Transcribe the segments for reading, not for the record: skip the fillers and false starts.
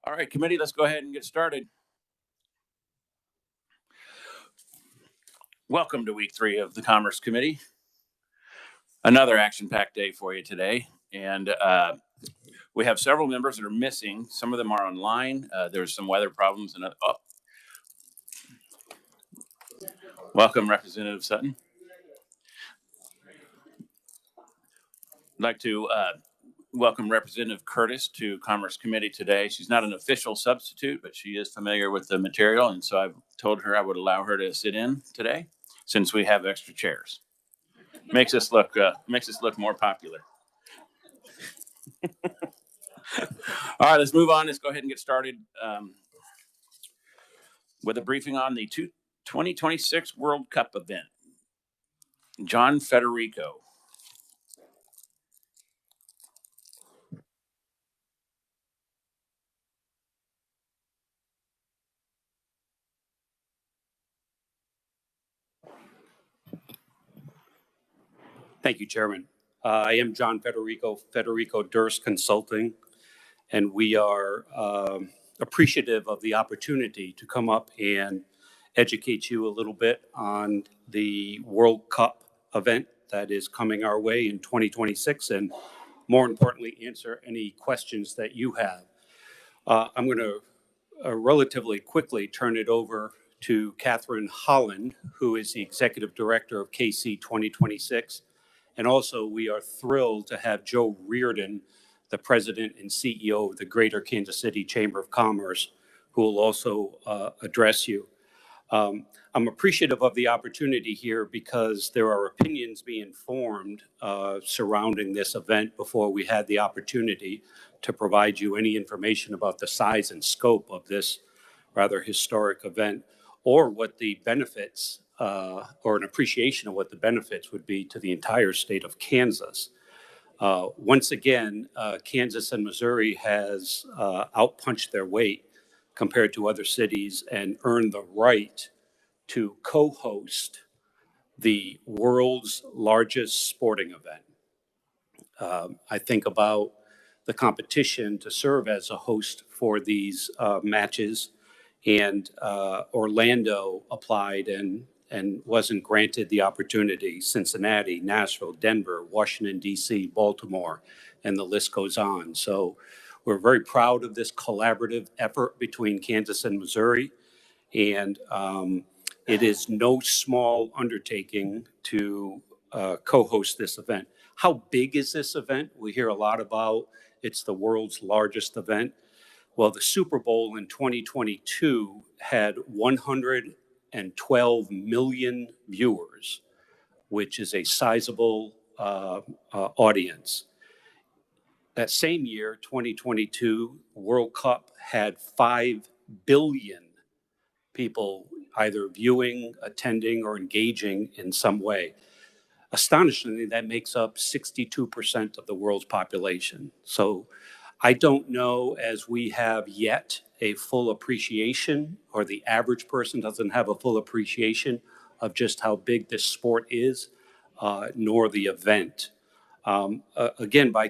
All right, committee, let's go ahead and get started. Welcome to week 3 of the Commerce Committee. Another action-packed day for you today. And we have several members that are missing. Some of them are online. There's some weather problems. Welcome, Representative Sutton. I'd like to welcome Representative Curtis to Commerce Committee today. She's not an official substitute, but she is familiar with the material. And so I've told her I would allow her to sit in today since we have extra chairs. Makes us look more popular. All right, let's move on. Let's go ahead and get started with a briefing on the 2026 World Cup event. John Federico. Thank you, Chairman. I am John Federico Durst Consulting, and we are appreciative of the opportunity to come up and educate you a little bit on the World Cup event that is coming our way in 2026, and more importantly, answer any questions that you have. I'm going to relatively quickly turn it over to Catherine Holland, who is the Executive Director of KC 2026. And also, we are thrilled to have Joe Reardon, the President and CEO of the Greater Kansas City Chamber of Commerce, who will also address you. I'm appreciative of the opportunity here because there are opinions being formed surrounding this event before we had the opportunity to provide you any information about the size and scope of this rather historic event or what the benefits or an appreciation of what the benefits would be to the entire state of Kansas. Once again, Kansas and Missouri has outpunched their weight compared to other cities and earned the right to co-host the world's largest sporting event. I think about the competition to serve as a host for these matches, and Orlando applied and wasn't granted the opportunity. Cincinnati, Nashville, Denver, Washington, D.C., Baltimore, and the list goes on. So we're very proud of this collaborative effort between Kansas and Missouri, and it is no small undertaking to co-host this event. How big is this event? We hear a lot about it's the world's largest event. Well, the Super Bowl in 2022 had 112 million viewers, which is a sizable audience. That same year, 2022, World Cup had 5 billion people either viewing, attending, or engaging in some way. Astonishingly, that makes up 62% of the world's population. So I don't know, as we have yet a full appreciation, or the average person doesn't have a full appreciation of just how big this sport is, nor the event. Again, by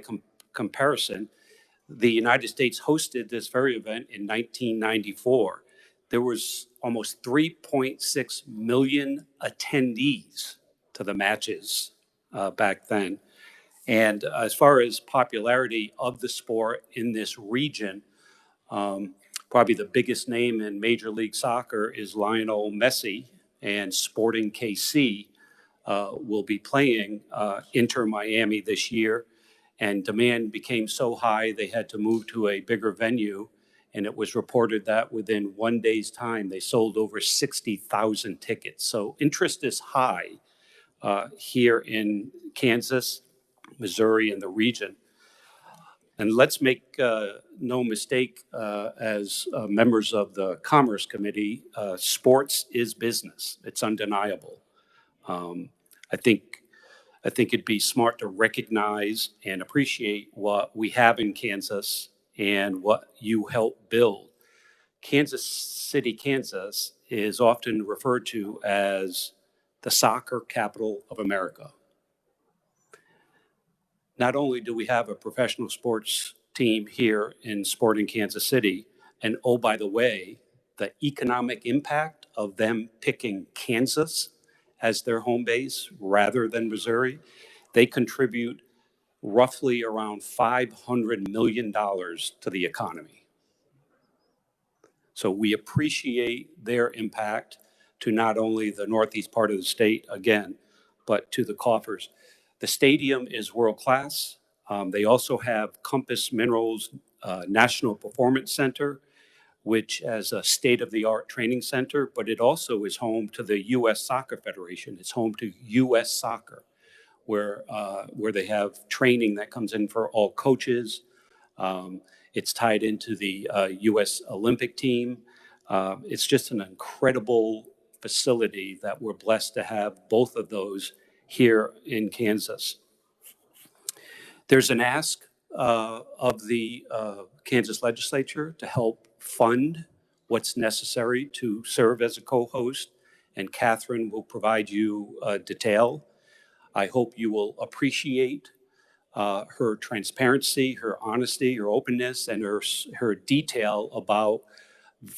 comparison, the United States hosted this very event in 1994. There was almost 3.6 million attendees to the matches back then. And as far as popularity of the sport in this region, probably the biggest name in Major League Soccer is Lionel Messi, and Sporting KC will be playing Inter Miami this year. And demand became so high they had to move to a bigger venue. And it was reported that within 1 day's time, they sold over 60,000 tickets. So interest is high here in Kansas, Missouri, and the region. And let's make no mistake, as members of the Commerce Committee, sports is business. It's undeniable. I think it'd be smart to recognize and appreciate what we have in Kansas and what you helped build. Kansas City, Kansas is often referred to as the soccer capital of America. Not only do we have a professional sports team here in Sporting Kansas City, And oh, by the way, the economic impact of them picking Kansas as their home base rather than Missouri, they contribute roughly around $500 million to the economy. So we appreciate their impact to not only the northeast part of the state, again, but to the coffers. The stadium is world-class. They also have Compass Minerals National Performance Center, which is a state-of-the-art training center, but it also is home to the U.S. Soccer Federation. It's home to U.S. Soccer, where they have training that comes in for all coaches. It's tied into the U.S. Olympic team. It's just an incredible facility that we're blessed to have both of those here in Kansas. There's an ask of the Kansas Legislature to help fund what's necessary to serve as a co-host, and Catherine will provide you detail. I hope you will appreciate her transparency, her honesty, her openness, and her detail about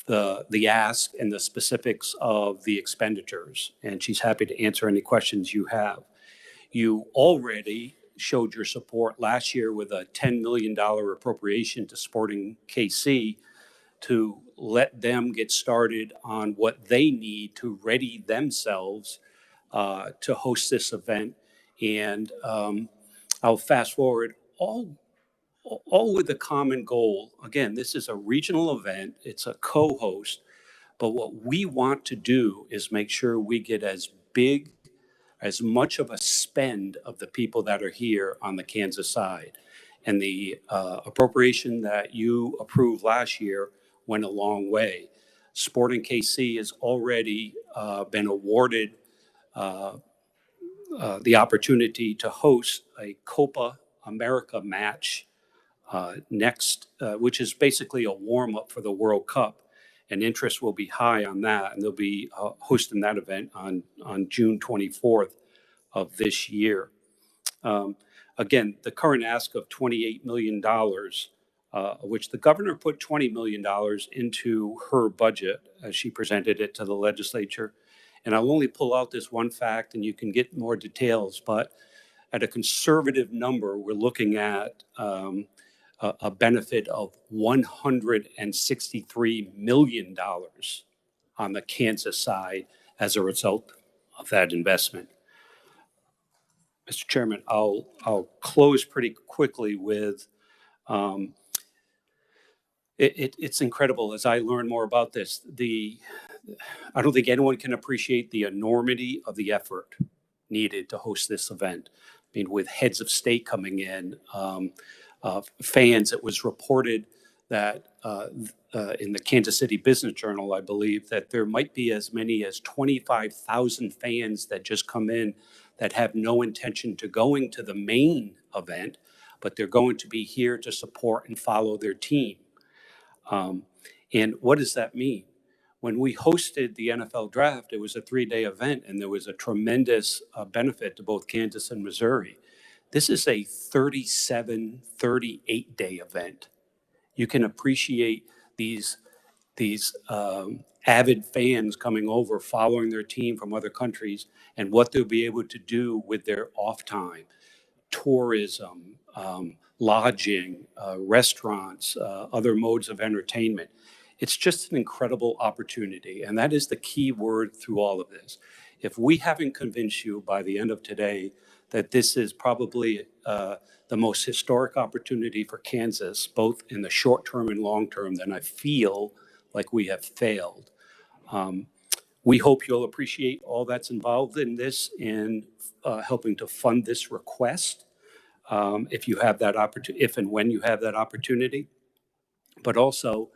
the ask and the specifics of the expenditures. And she's happy to answer any questions you have. You already showed your support last year with a $10 million appropriation to Sporting KC to let them get started on what they need to ready themselves to host this event. And I'll fast forward, all with the common goal. Again, this is a regional event. It's a co-host. But what we want to do is make sure we get as much of a spend of the people that are here on the Kansas side. And the appropriation that you approved last year went a long way. Sporting KC has already been awarded the opportunity to host a Copa America match next, which is basically a warm-up for the World Cup. And interest will be high on that, and they'll be hosting that event on June 24th of this year. Again, the current ask of $28 million, which the governor put $20 million into her budget as she presented it to the legislature. And I'll only pull out this one fact, and you can get more details, but at a conservative number, we're looking at a benefit of $163 million on the Kansas side as a result of that investment. Mr. Chairman, I'll close pretty quickly with, it's incredible as I learn more about this. I don't think anyone can appreciate the enormity of the effort needed to host this event. I mean, with heads of state coming in, fans, it was reported that in the Kansas City Business Journal, I believe, that there might be as many as 25,000 fans that just come in that have no intention to going to the main event, but they're going to be here to support and follow their team. And what does that mean? When we hosted the NFL draft, it was a 3-day event, and there was a tremendous benefit to both Kansas and Missouri. This is a 37, 38-day event. You can appreciate these avid fans coming over, following their team from other countries, and what they'll be able to do with their off time. Tourism, lodging, restaurants, other modes of entertainment. It's just an incredible opportunity, and that is the key word through all of this. If we haven't convinced you by the end of today that this is probably the most historic opportunity for Kansas, both in the short term and long term, then I feel like we have failed. We hope you'll appreciate all that's involved in this in helping to fund this request, if you have that opportunity, if and when you have that opportunity, but also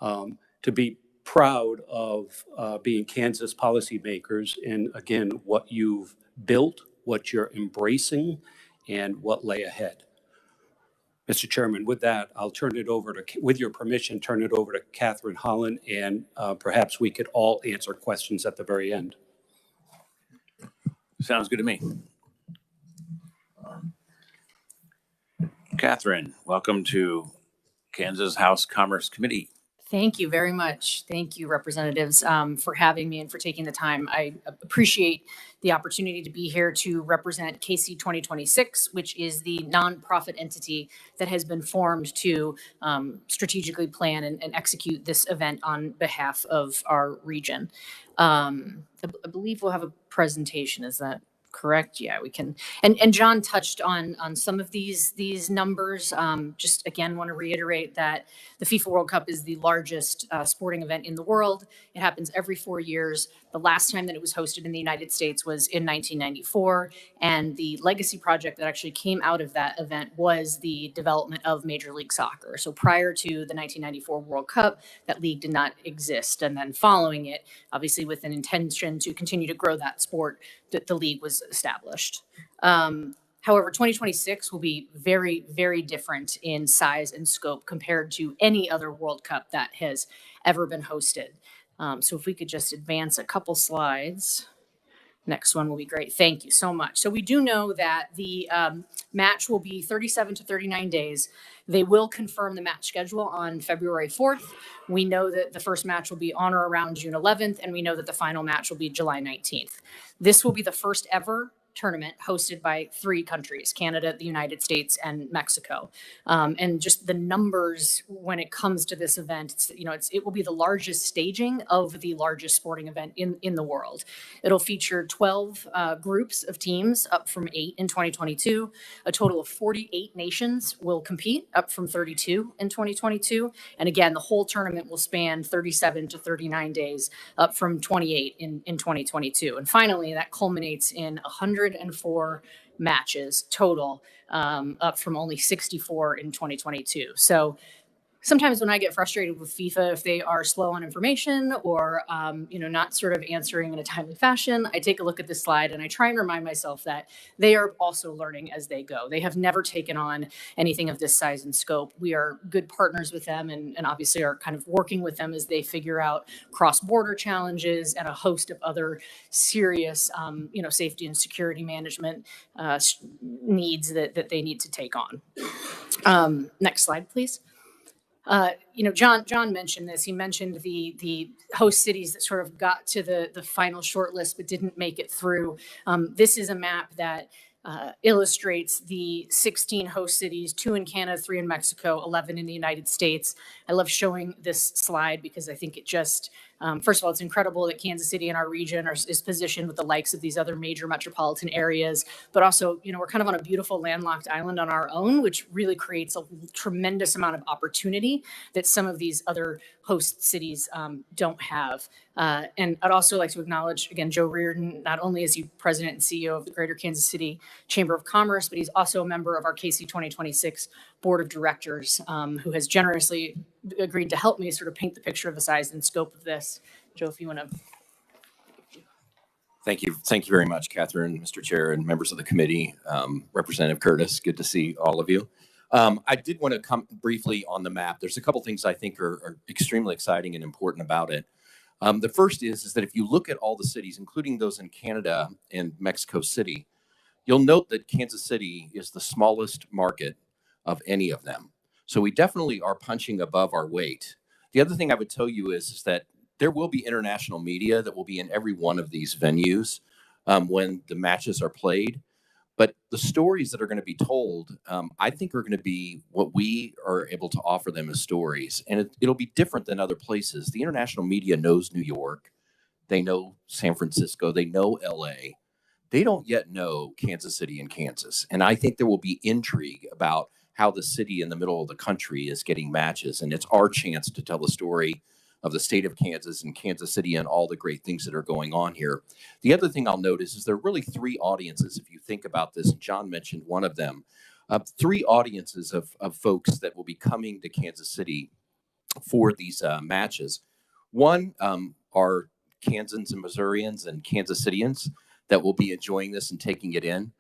to be proud of being Kansas policymakers and, again, what you've built, what you're embracing, and what lay ahead. Mr. Chairman, with that, I'll turn it over to, with your permission, turn it over to Catherine Holland, and perhaps we could all answer questions at the very end. Sounds good to me. Catherine, welcome to Kansas House Commerce Committee. Thank you very much. Thank you, representatives, for having me and for taking the time. I appreciate the opportunity to be here to represent KC 2026, which is the nonprofit entity that has been formed to strategically plan and execute this event on behalf of our region. I believe we'll have a presentation. Is that correct? Yeah, we can. And John touched on some of these numbers. Just again, want to reiterate that the FIFA World Cup is the largest sporting event in the world. It happens every 4 years. The last time that it was hosted in the United States was in 1994, and the legacy project that actually came out of that event was the development of Major League Soccer. So prior to the 1994 World Cup, that league did not exist, and then following it, obviously with an intention to continue to grow that sport, the league was established. However, 2026 will be very, very different in size and scope compared to any other World Cup that has ever been hosted. So if we could just advance a couple slides. Next one will be great. Thank you so much. So we do know that the match will be 37 to 39 days. They will confirm the match schedule on February 4th. We know that the first match will be on or around June 11th, and we know that the final match will be July 19th. This will be the first ever tournament hosted by 3 countries, Canada, the United States, and Mexico. And just the numbers when it comes to this event, it will be the largest staging of the largest sporting event in the world. It'll feature 12 groups of teams, up from 8 in 2022. A total of 48 nations will compete, up from 32 in 2022. And again, the whole tournament will span 37 to 39 days, up from 28 in 2022. And finally, that culminates in 104 matches total, up from only 64 in 2022. So sometimes when I get frustrated with FIFA, if they are slow on information or, not sort of answering in a timely fashion, I take a look at this slide and I try and remind myself that they are also learning as they go. They have never taken on anything of this size and scope. We are good partners with them and obviously are kind of working with them as they figure out cross-border challenges and a host of other serious, safety and security management needs that they need to take on. Next slide, please. John mentioned this. He mentioned the host cities that sort of got to the final shortlist but didn't make it through. This is a map that illustrates the 16 host cities, 2 in Canada, 3 in Mexico, 11 in the United States. I love showing this slide because I think it just, first of all, it's incredible that Kansas City in our region is positioned with the likes of these other major metropolitan areas, but also, we're kind of on a beautiful landlocked island on our own, which really creates a tremendous amount of opportunity that some of these other host cities don't have. And I'd also like to acknowledge, again, Joe Reardon. Not only is he president and CEO of the Greater Kansas City Chamber of Commerce, but he's also a member of our KC 2026 Board of Directors, who has generously agreed to help me sort of paint the picture of the size and scope of this. Joe, if you want to. Thank you. Thank you very much, Catherine, Mr. Chair, and members of the committee. Representative Curtis, good to see all of you. I did want to come briefly on the map. There's a couple things I think are extremely exciting and important about it. The first is that if you look at all the cities, including those in Canada and Mexico City, you'll note that Kansas City is the smallest market of any of them. So we definitely are punching above our weight. The other thing I would tell you is that there will be international media that will be in every one of these venues when the matches are played. But the stories that are going to be told, I think, are going to be what we are able to offer them as stories. And it'll be different than other places. The international media knows New York. They know San Francisco. They know LA. They don't yet know Kansas City and Kansas. And I think there will be intrigue about how the city in the middle of the country is getting matches. And it's our chance to tell the story of the state of Kansas and Kansas City and all the great things that are going on here. The other thing I'll notice is there are really 3 audiences, if you think about this. John mentioned one of them. 3 audiences of folks that will be coming to Kansas City for these matches. One are Kansans and Missourians and Kansas Cityans that will be enjoying this and taking it in.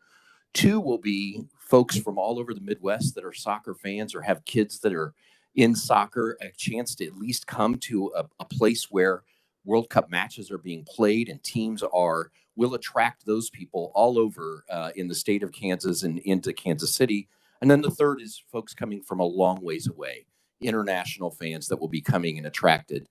2 will be folks from all over the Midwest that are soccer fans or have kids that are in soccer, a chance to at least come to a place where World Cup matches are being played and teams will attract those people all over in the state of Kansas and into Kansas City. And then the third is folks coming from a long ways away. international fans that will be coming and attracted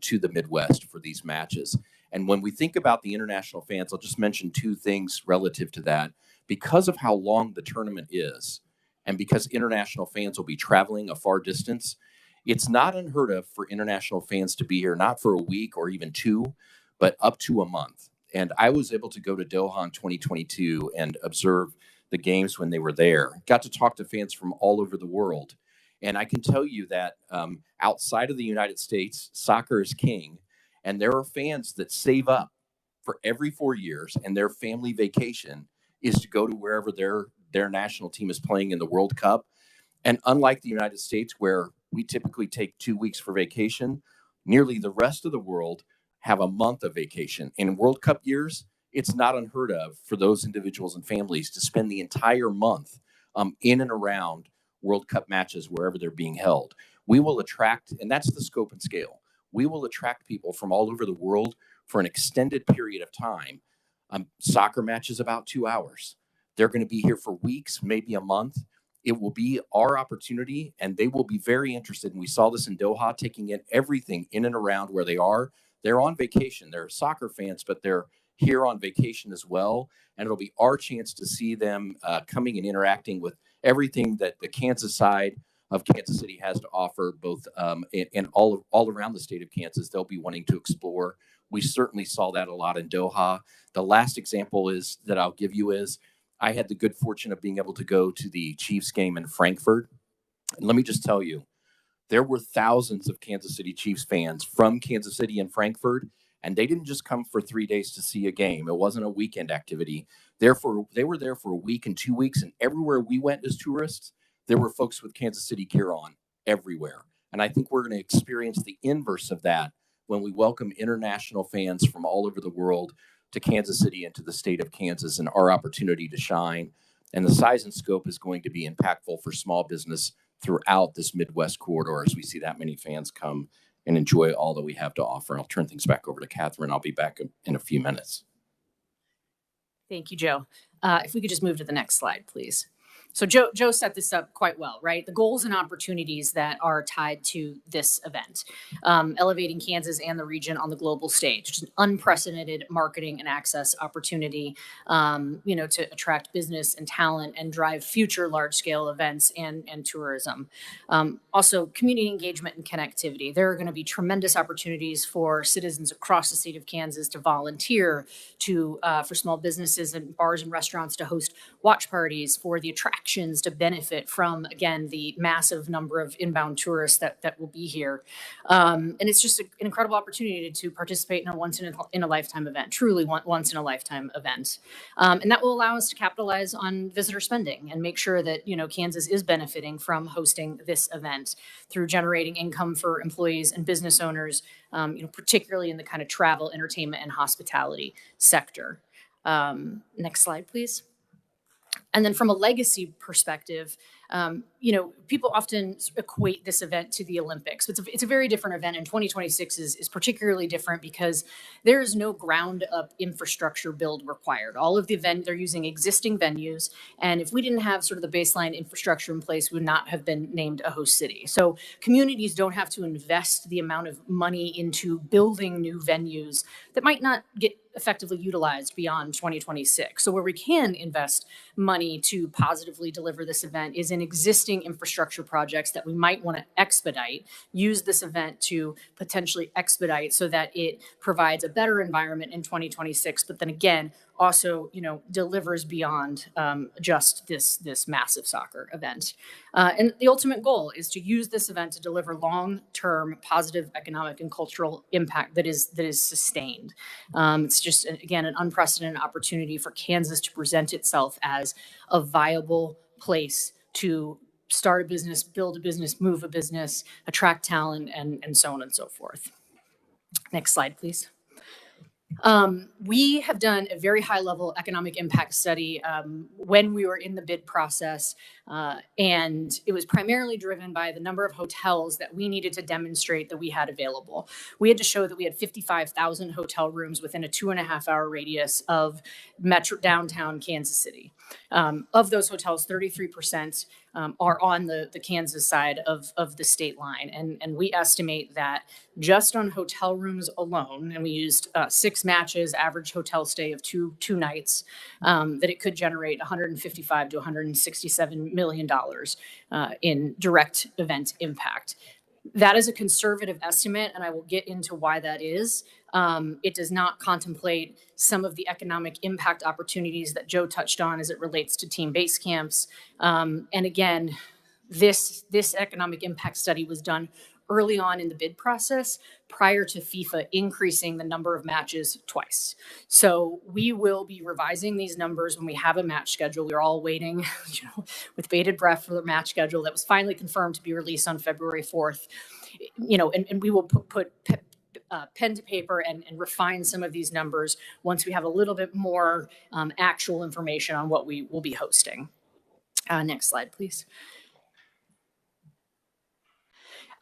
to the Midwest for these matches. And when we think about the international fans, I'll just mention two things relative to that. Because of how long the tournament is, and because international fans will be traveling a far distance, it's not unheard of for international fans to be here, not for a week or even two, but up to a month. And I was able to go to Doha in 2022 and observe the games when they were there. Got to talk to fans from all over the world. And I can tell you that outside of the United States, soccer is king. And there are fans that save up for every 4 years, and their family vacation is to go to wherever their national team is playing in the World Cup. And unlike the United States, where we typically take 2 weeks for vacation, nearly the rest of the world have a month of vacation. In World Cup years, it's not unheard of for those individuals and families to spend the entire month in and around World Cup matches wherever they're being held. We will attract, and that's the scope and scale, we will attract people from all over the world for an extended period of time. Soccer matches about 2 hours. They're going to be here for weeks, maybe a month. It will be our opportunity, and they will be very interested. And we saw this in Doha, taking in everything in and around where they are. They're on vacation. They're soccer fans, but they're here on vacation as well. And it'll be our chance to see them coming and interacting with everything that the Kansas side of Kansas City has to offer, both and all around the state of Kansas. They'll be wanting to explore. We certainly saw that a lot in Doha. The last example is that I'll give you is I had the good fortune of being able to go to the Chiefs game in Frankfurt. And let me just tell you, there were thousands of Kansas City Chiefs fans from Kansas City and Frankfurt, and they didn't just come for 3 days to see a game. It wasn't a weekend activity. Therefore, they were there for a week and 2 weeks, and everywhere we went as tourists, there were folks with Kansas City gear on everywhere. And I think we're going to experience the inverse of that when we welcome international fans from all over the world to Kansas City and to the state of Kansas, and our opportunity to shine. And the size and scope is going to be impactful for small business throughout this Midwest corridor as we see that many fans come and enjoy all that we have to offer. I'll turn things back over to Catherine. I'll be back in a few minutes. Thank you, Joe. If we could just move to the next slide, please. So Joe set this up quite well, right? The goals and opportunities that are tied to this event, elevating Kansas and the region on the global stage, just an unprecedented marketing and access opportunity, to attract business and talent and drive future large-scale events and tourism. Also, community engagement and connectivity. There are going to be tremendous opportunities for citizens across the state of Kansas to volunteer, for small businesses and bars and restaurants to host watch parties, for the attractions to benefit from, again, the massive number of inbound tourists that will be here. And it's just an incredible opportunity to participate in a once in a lifetime event, truly once in a lifetime event. And that will allow us to capitalize on visitor spending and make sure that, Kansas is benefiting from hosting this event through generating income for employees and business owners, particularly in the kind of travel, entertainment, and hospitality sector. Next slide, please. And then from a legacy perspective, people often equate this event to the Olympics. It's a very different event, and 2026 is particularly different because there is no ground up infrastructure build required. All of the event, they're using existing venues, and if we didn't have sort of the baseline infrastructure in place, we would not have been named a host city. So communities don't have to invest the amount of money into building new venues that might not get effectively utilized beyond 2026. So where we can invest money to positively deliver this event is in existing infrastructure projects that we might want to expedite, use this event to potentially expedite so that it provides a better environment in 2026, but then again, also, delivers beyond just this massive soccer event. And the ultimate goal is to use this event to deliver long-term positive economic and cultural impact that is sustained. It's just, again, an unprecedented opportunity for Kansas to present itself as a viable place to start a business, build a business, move a business, attract talent, and so on and so forth. Next slide, please. We have done a very high-level economic impact study when we were in the bid process, and it was primarily driven by the number of hotels that we needed to demonstrate that we had available. We had to show that we had 55,000 hotel rooms within a 2.5-hour radius of metro downtown Kansas City. Of those hotels, 33% are on the Kansas side of the state line. And we estimate that just on hotel rooms alone, and we used 6 matches, average hotel stay of two nights, that it could generate $155 to $167 million in direct event impact. That is a conservative estimate, and I will get into why that is. It does not contemplate some of the economic impact opportunities that Joe touched on as it relates to team base camps. And again, this economic impact study was done early on in the bid process prior to FIFA increasing the number of matches twice. So we will be revising these numbers when we have a match schedule. We're all waiting, with bated breath for the match schedule that was finally confirmed to be released on February 4th. And we will put pen to paper and refine some of these numbers once we have a little bit more actual information on what we will be hosting. Next slide, please.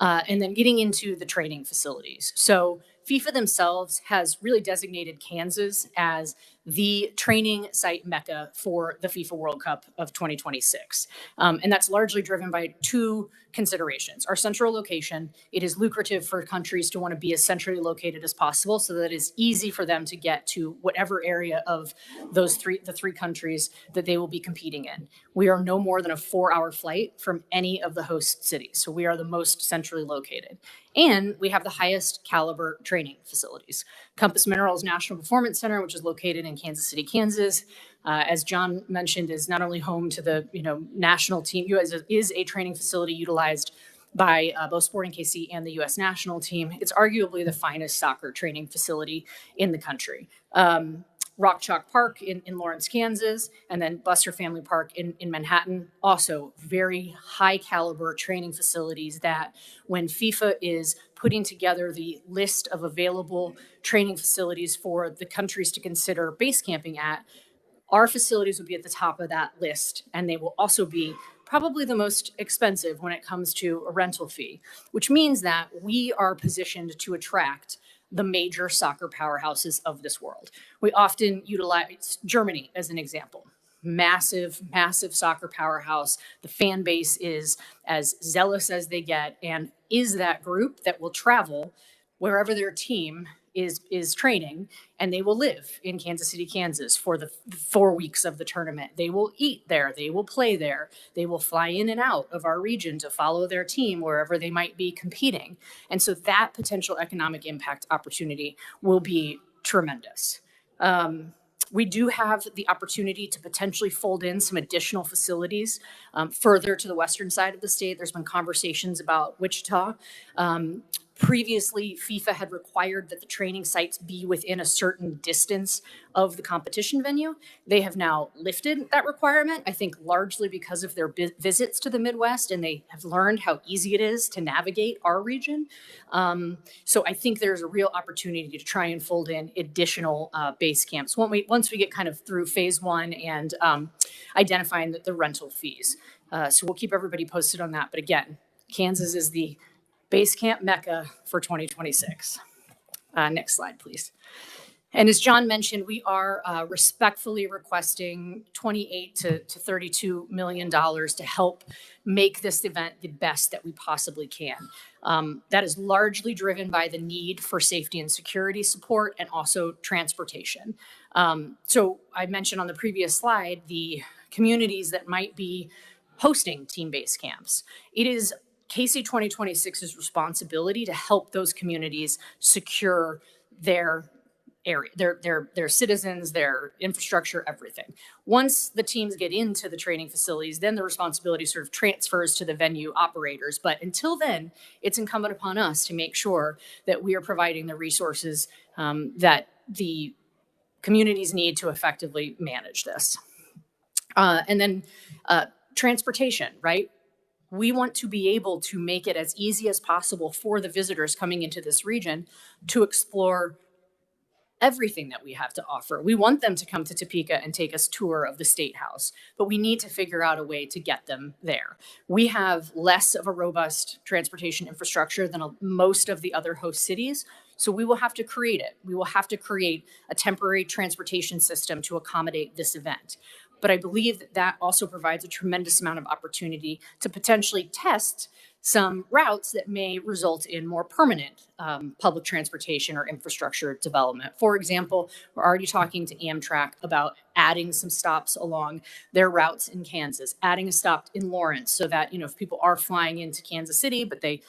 And then getting into the training facilities. So FIFA themselves has really designated Kansas as the training site mecca for the FIFA World Cup of 2026. And that's largely driven by 2 considerations. Our central location, it is lucrative for countries to want to be as centrally located as possible so that it's easy for them to get to whatever area of the 3 countries that they will be competing in. We are no more than a 4-hour flight from any of the host cities. So we are the most centrally located. And we have the highest caliber training facilities. Compass Minerals National Performance Center, which is located in Kansas City, Kansas, as John mentioned, is not only home to the national team, is a training facility utilized by both Sporting KC and the U.S. national team. It's arguably the finest soccer training facility in the country. Rock Chalk Park in Lawrence, Kansas, and then Buster Family Park in Manhattan. Also very high caliber training facilities that when FIFA is putting together the list of available training facilities for the countries to consider base camping at, our facilities would be at the top of that list, and they will also be probably the most expensive when it comes to a rental fee, which means that we are positioned to attract the major soccer powerhouses of this world. We often utilize Germany as an example. Massive, massive soccer powerhouse. The fan base is as zealous as they get and is that group that will travel wherever their team is training, and they will live in Kansas City, Kansas for the 4 weeks of the tournament. They will eat there. They will play there. They will fly in and out of our region to follow their team wherever they might be competing. And so that potential economic impact opportunity will be tremendous. We do have the opportunity to potentially fold in some additional facilities further to the western side of the state. There's been conversations about Wichita. Previously, FIFA had required that the training sites be within a certain distance of the competition venue. They have now lifted that requirement, I think largely because of their visits to the Midwest, and they have learned how easy it is to navigate our region. So I think there's a real opportunity to try and fold in additional base camps once we get kind of through phase 1 and identifying the rental fees. So we'll keep everybody posted on that. But again, Kansas is the base camp mecca for 2026. Next slide, please. And as John mentioned, we are respectfully requesting $28 to $32 million to help make this event the best that we possibly can. That is largely driven by the need for safety and security support and also transportation. So I mentioned on the previous slide, the communities that might be hosting team-based camps. It is KC 2026's responsibility to help those communities secure their area, their citizens, their infrastructure, everything. Once the teams get into the training facilities, then the responsibility sort of transfers to the venue operators. But until then, it's incumbent upon us to make sure that we are providing the resources that the communities need to effectively manage this. And then transportation, right? We want to be able to make it as easy as possible for the visitors coming into this region to explore everything that we have to offer. We want them to come to Topeka and take us tour of the State House, but we need to figure out a way to get them there. We have less of a robust transportation infrastructure than most of the other host cities, so we will have to create it. We will have to create a temporary transportation system to accommodate this event. But I believe that that also provides a tremendous amount of opportunity to potentially test some routes that may result in more permanent public transportation or infrastructure development. For example, we're already talking to Amtrak about adding some stops along their routes in Kansas, adding a stop in Lawrence so that, if people are flying into Kansas City, but they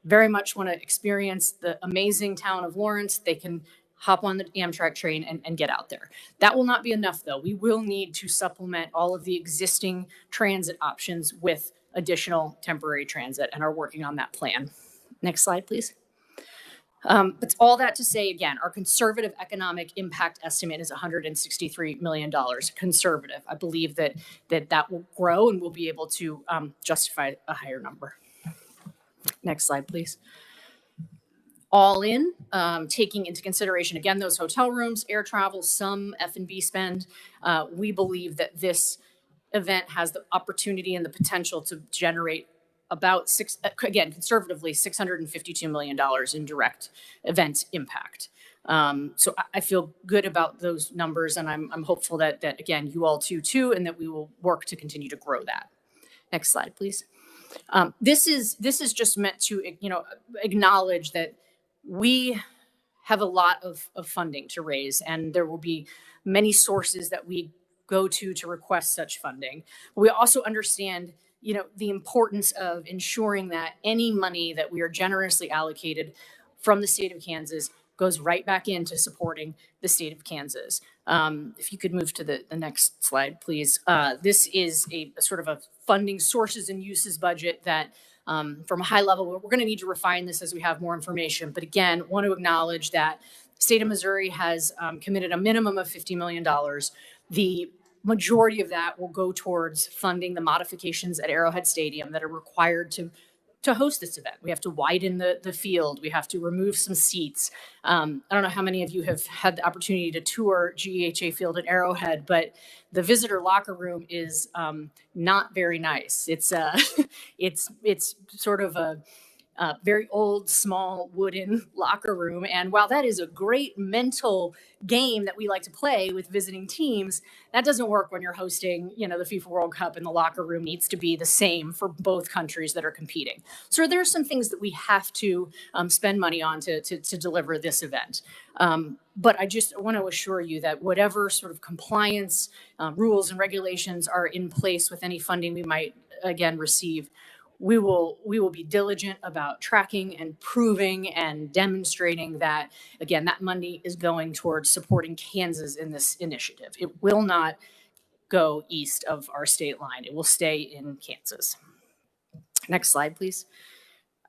very much want to experience the amazing town of Lawrence, they can hop on the Amtrak train and get out there. That will not be enough, though. We will need to supplement all of the existing transit options with additional temporary transit and are working on that plan. Next slide, please. But all that to say, again, our conservative economic impact estimate is $163 million. Conservative. I believe that will grow and we'll be able to justify a higher number. Next slide, please. All in, taking into consideration, again, those hotel rooms, air travel, some F&B spend, we believe that this event has the opportunity and the potential to generate about conservatively, $652 million in direct event impact. So I feel good about those numbers, and I'm hopeful that again, you all too, and that we will work to continue to grow that. Next slide, please. This is just meant to, acknowledge that we have a lot of funding to raise, and there will be many sources that we go to request such funding. We also understand, the importance of ensuring that any money that we are generously allocated from the state of Kansas goes right back into supporting the state of Kansas. If you could move to the next slide, please. This is a sort of a funding sources and uses budget that from a high level, we're going to need to refine this as we have more information. But again, want to acknowledge that the state of Missouri has committed a minimum of $50 million. The majority of that will go towards funding the modifications at Arrowhead Stadium that are required to host this event. We have to widen the field. We have to remove some seats. I don't know how many of you have had the opportunity to tour GEHA Field at Arrowhead, but the visitor locker room is not very nice. It's it's sort of a very old, small wooden locker room. And while that is a great mental game that we like to play with visiting teams, that doesn't work when you're hosting, the FIFA World Cup, and the locker room needs to be the same for both countries that are competing. So there are some things that we have to spend money on to deliver this event. But I just want to assure you that whatever sort of compliance rules and regulations are in place with any funding we might, again, receive, we will be diligent about tracking and proving and demonstrating that, again, that money is going towards supporting Kansas in this initiative. It will not go east of our state line. It will stay in Kansas. Next slide, please.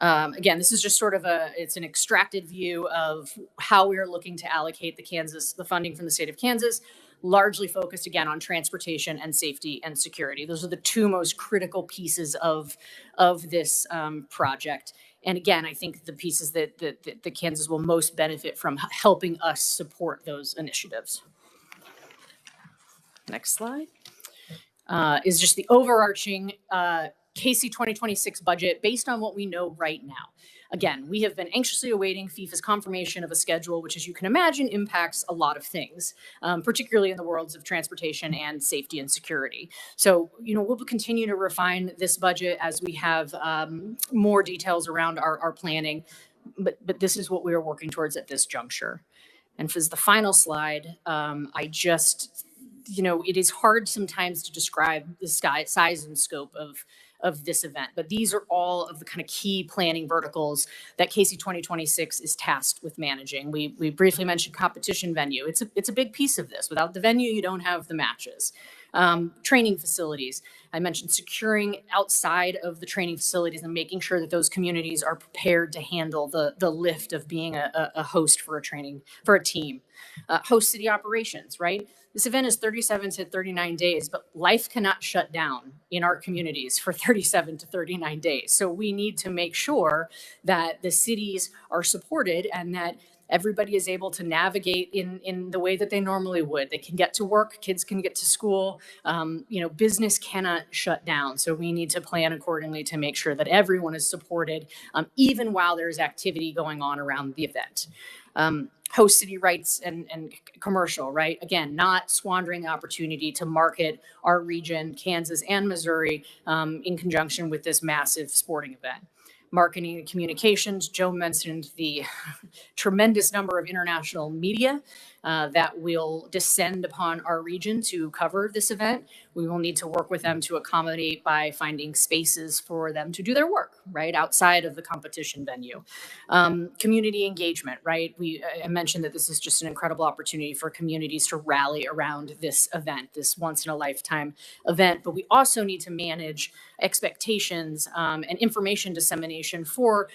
Again, this is just sort of it's an extracted view of how we are looking to allocate the funding from the state of Kansas, largely focused, again, on transportation and safety and security. Those are the two most critical pieces of this project. And again, I think the pieces that Kansas will most benefit from helping us support those initiatives. Next slide is just the overarching KC 2026 budget based on what we know right now. Again, we have been anxiously awaiting FIFA's confirmation of a schedule, which, as you can imagine, impacts a lot of things, particularly in the worlds of transportation and safety and security. So, we'll continue to refine this budget as we have more details around our planning, but this is what we are working towards at this juncture. And for the final slide, it is hard sometimes to describe the size and scope of this event, but these are all of the kind of key planning verticals that KC 2026 is tasked with managing. We briefly mentioned competition venue. It's a big piece of this. Without the venue, you don't have the matches. Training facilities. I mentioned securing outside of the training facilities and making sure that those communities are prepared to handle the lift of being a host for a team. Host city operations, right? This event is 37 to 39 days, but life cannot shut down in our communities for 37 to 39 days. So we need to make sure that the cities are supported and that everybody is able to navigate in the way that they normally would. They can get to work, kids can get to school, business cannot shut down. So we need to plan accordingly to make sure that everyone is supported, even while there's activity going on around the event. Host city rights and commercial, right? Again, not squandering the opportunity to market our region, Kansas and Missouri, in conjunction with this massive sporting event. Marketing and communications, Joe mentioned the tremendous number of international media that will descend upon our region to cover this event. We will need to work with them to accommodate by finding spaces for them to do their work, right, outside of the competition venue. Community engagement, right? I mentioned that this is just an incredible opportunity for communities to rally around this event, this once in a lifetime event. But we also need to manage expectations and information dissemination for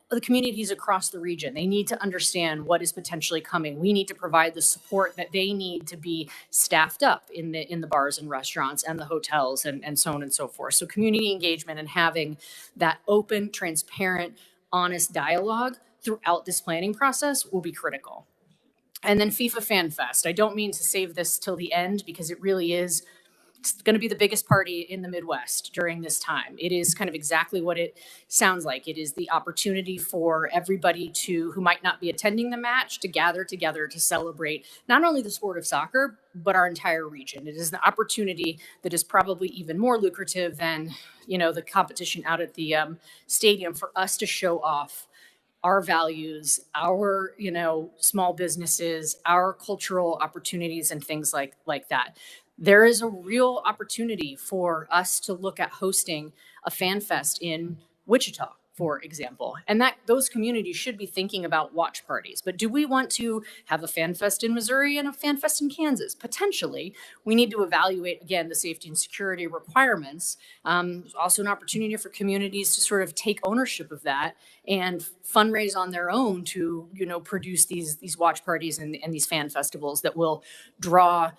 the communities across the region. They need to understand what is potentially coming. We need to provide the support that they need to be staffed up in the bars and restaurants and the hotels and so on and so forth. So community engagement and having that open, transparent, honest dialogue throughout this planning process will be critical. And then FIFA Fan Fest. I don't mean to save this till the end because it really is. It's going to be the biggest party in the Midwest during this time. It is kind of exactly what it sounds like. It is the opportunity for everybody who might not be attending the match to gather together to celebrate not only the sport of soccer, but our entire region. It is the opportunity that is probably even more lucrative than, the competition out at the stadium for us to show off our values, our, small businesses, our cultural opportunities and things like that. There is a real opportunity for us to look at hosting a fan fest in Wichita, for example. And that those communities should be thinking about watch parties. But do we want to have a fan fest in Missouri and a fan fest in Kansas? Potentially. We need to evaluate, again, the safety and security requirements. There's also an opportunity for communities to sort of take ownership of that and fundraise on their own to, produce these watch parties and these fan festivals that will draw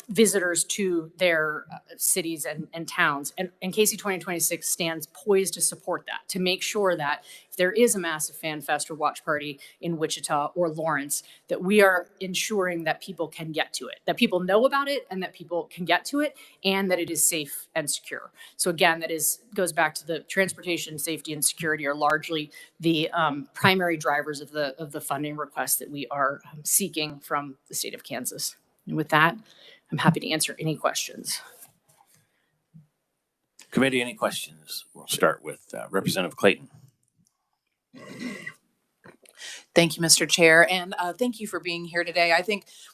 visitors to their cities and towns. And KC 2026 stands poised to support that, to make sure that if there is a massive fan fest or watch party in Wichita or Lawrence, that we are ensuring that people can get to it, that people know about it and that people can get to it, and that it is safe and secure. So again, goes back to the transportation, safety, and security are largely the primary drivers of the funding request that we are seeking from the state of Kansas. And with that, I'm happy to answer any questions. Committee, any questions? We'll start with Representative Clayton. Thank you, Mr. Chair, and thank you for being here today. I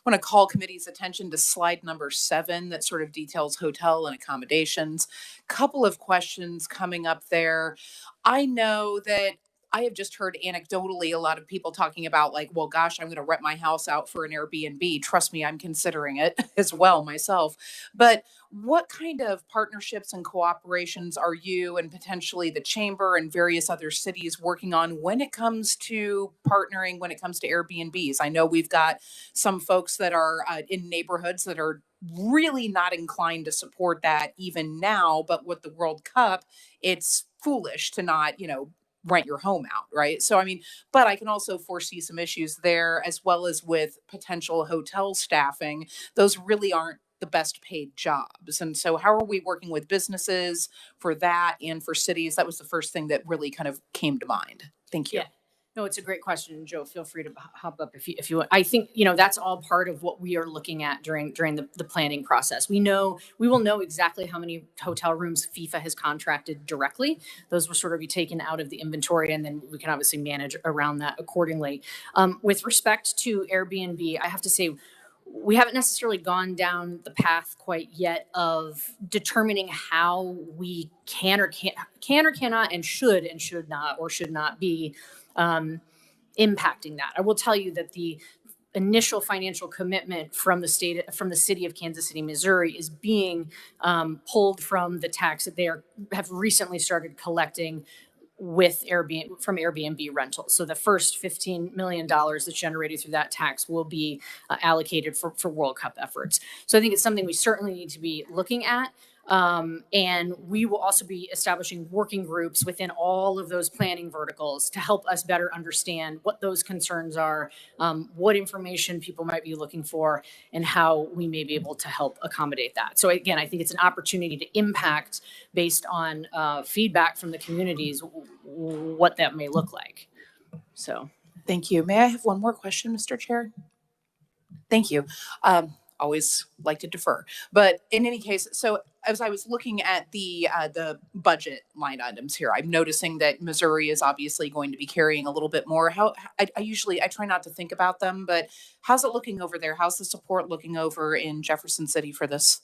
want to call committee's attention to slide number 7 that sort of details hotel and accommodations. Couple of questions coming up there. I know that I have just heard anecdotally a lot of people talking about well, gosh, I'm going to rent my house out for an Airbnb. Trust me, I'm considering it as well myself. But what kind of partnerships and cooperations are you and potentially the chamber and various other cities working on when it comes to partnering, when it comes to Airbnbs? I know we've got some folks that are in neighborhoods that are really not inclined to support that even now, but with the World Cup, it's foolish to not, rent your home out, right? So, but I can also foresee some issues there as well as with potential hotel staffing. Those really aren't the best paid jobs. And so how are we working with businesses for that and for cities? That was the first thing that really kind of came to mind. Thank you. Yeah. No, it's a great question, Joe. Feel free to hop up if you want. I think that's all part of what we are looking at during the planning process. We will know exactly how many hotel rooms FIFA has contracted directly. Those will sort of be taken out of the inventory, and then we can obviously manage around that accordingly. With respect to Airbnb, I have to say, we haven't necessarily gone down the path quite yet of determining how we can or cannot and should not be impacting that. I will tell you that the initial financial commitment from the city of Kansas City, Missouri, is being pulled from the tax that they have recently started collecting with Airbnb rentals. So the first $15 million that's generated through that tax will be allocated for World Cup efforts. So I think it's something we certainly need to be looking at. And we will also be establishing working groups within all of those planning verticals to help us better understand what those concerns are, what information people might be looking for, and how we may be able to help accommodate that. So again, I think it's an opportunity to impact based on feedback from the communities, what that may look like. So Thank you. May I have one more question, Mr. Chair? Thank you. Always like to defer, but in any case, so as I was looking at the budget line items here, I'm noticing that Missouri is obviously going to be carrying a little bit more. How I try not to think about them, but how's it looking over there? How's the support looking over in Jefferson City for this?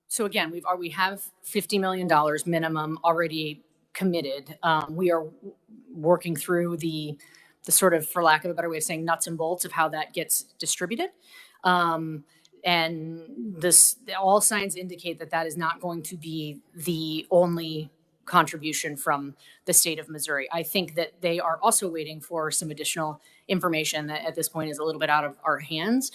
So again, we have $50 million minimum already committed. We are working through the sort of, for lack of a better way of saying, nuts and bolts of how that gets distributed. And all signs indicate that that is not going to be the only contribution from the state of Missouri. I think that they are also waiting for some additional information that at this point is a little bit out of our hands.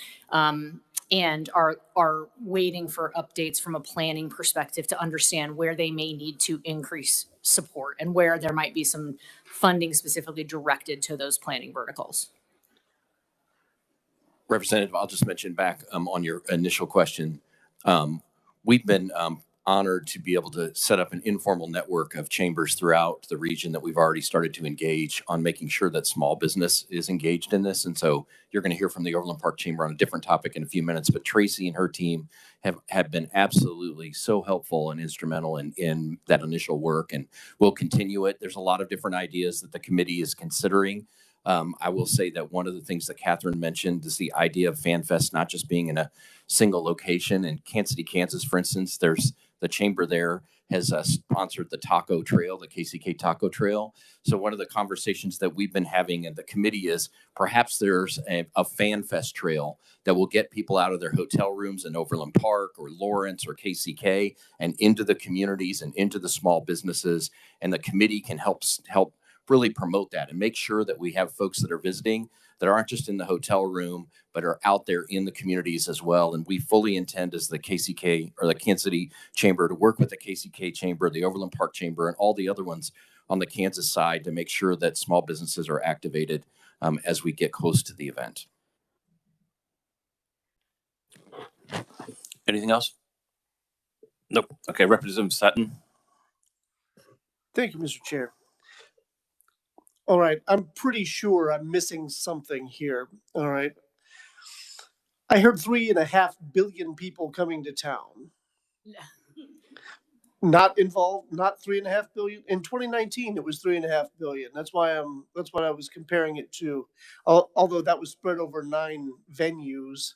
And are waiting for updates from a planning perspective to understand where they may need to increase support and where there might be some funding specifically directed to those planning verticals. Representative, I'll just mention back on your initial question. We've been honored to be able to set up an informal network of chambers throughout the region that we've already started to engage on making sure that small business is engaged in this. And so you're going to hear from the Overland Park Chamber on a different topic in a few minutes, but Tracy and her team have been absolutely so helpful and instrumental in that initial work, and we'll continue it. There's a lot of different ideas that the committee is considering. I will say that one of the things that Catherine mentioned is the idea of FanFest not just being in a single location. In Kansas City, Kansas, for instance, there's the chamber there has sponsored the taco trail, the KCK taco trail. So one of the conversations that we've been having in the committee is perhaps there's a FanFest trail that will get people out of their hotel rooms in Overland Park or Lawrence or KCK and into the communities and into the small businesses. And the committee can help really promote that and make sure that we have folks that are visiting that aren't just in the hotel room, but are out there in the communities as well. And we fully intend as the KCK or the Kansas City Chamber to work with the KCK Chamber, the Overland Park Chamber, and all the other ones on the Kansas side to make sure that small businesses are activated as we get close to the event. Anything else? Nope. Okay, Representative Sutton. Thank you, Mr. Chair. All right, I'm pretty sure I'm missing something here. All right. I heard 3.5 billion people coming to town. Not involved, not 3.5 billion. In 2019, it was 3.5 billion. That's what I was comparing it to. Although that was spread over 9 venues.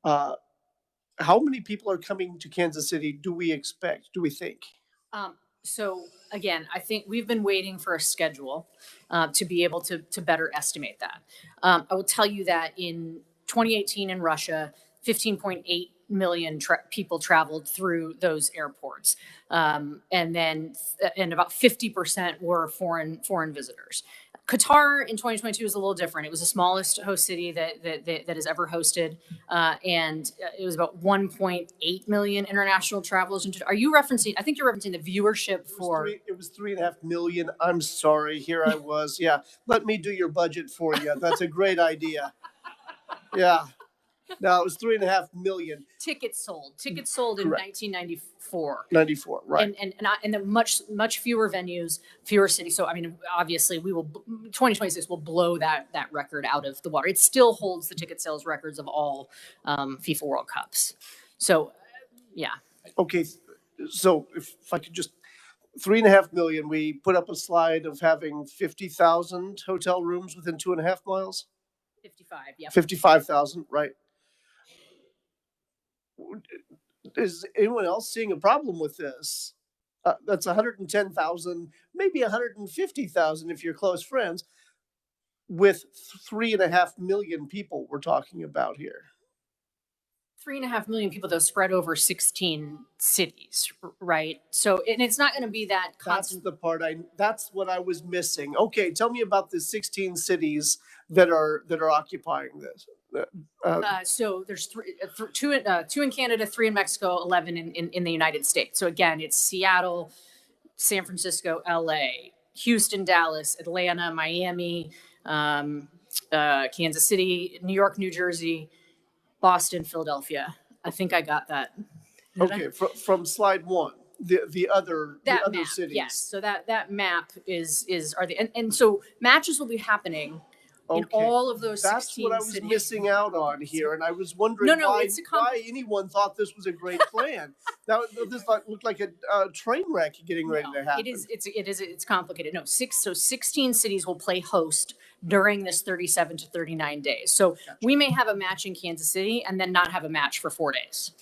How many people are coming to Kansas City? Do we think? So again, I think we've been waiting for a schedule to be able to better estimate that. I will tell you that in 2018 in Russia, 15.8 million people traveled through those airports, and about 50% were foreign visitors. Qatar in 2022 was a little different. It was the smallest host city that has ever hosted, and it was about 1.8 million international travelers. Are you referencing? I think you're referencing the viewership for. It was 3.5 million. I'm sorry. Here I was. Yeah, let me do your budget for you. That's a great idea. Yeah. No, it was 3.5 million. Tickets sold in 1994. 94, right. And the much fewer venues, fewer cities. So, I mean, obviously 2026 will blow that record out of the water. It still holds the ticket sales records of all FIFA World Cups. So, yeah. Okay. So if I could just, 3.5 million, we put up a slide of having 50,000 hotel rooms within 2.5 miles. 55, yeah. 55,000, right. Is anyone else seeing a problem with this? That's 110,000, maybe 150,000 if you're close friends, with 3.5 million people we're talking about here. 3.5 million people, though, spread over 16 cities, right? So, and it's not going to be that constant. That's what I was missing. Okay, tell me about the 16 cities that are occupying this. So there's two in Canada, 3 in Mexico, 11 in the United States. So again, it's Seattle, San Francisco, LA, Houston, Dallas, Atlanta, Miami, Kansas City, New York, New Jersey, Boston, Philadelphia. I think I got that. Okay, from slide 1. the other map, cities. yes. So that map are the and so matches will be happening in all of those That's 16 what I was cities. missing out on here, and I was wondering why anyone thought this was a great plan. This looked like a train wreck getting ready to happen. It's complicated. No, 16 cities will play host during this 37 to 39 days. So we may have a match in Kansas City and then not have a match for 4 days.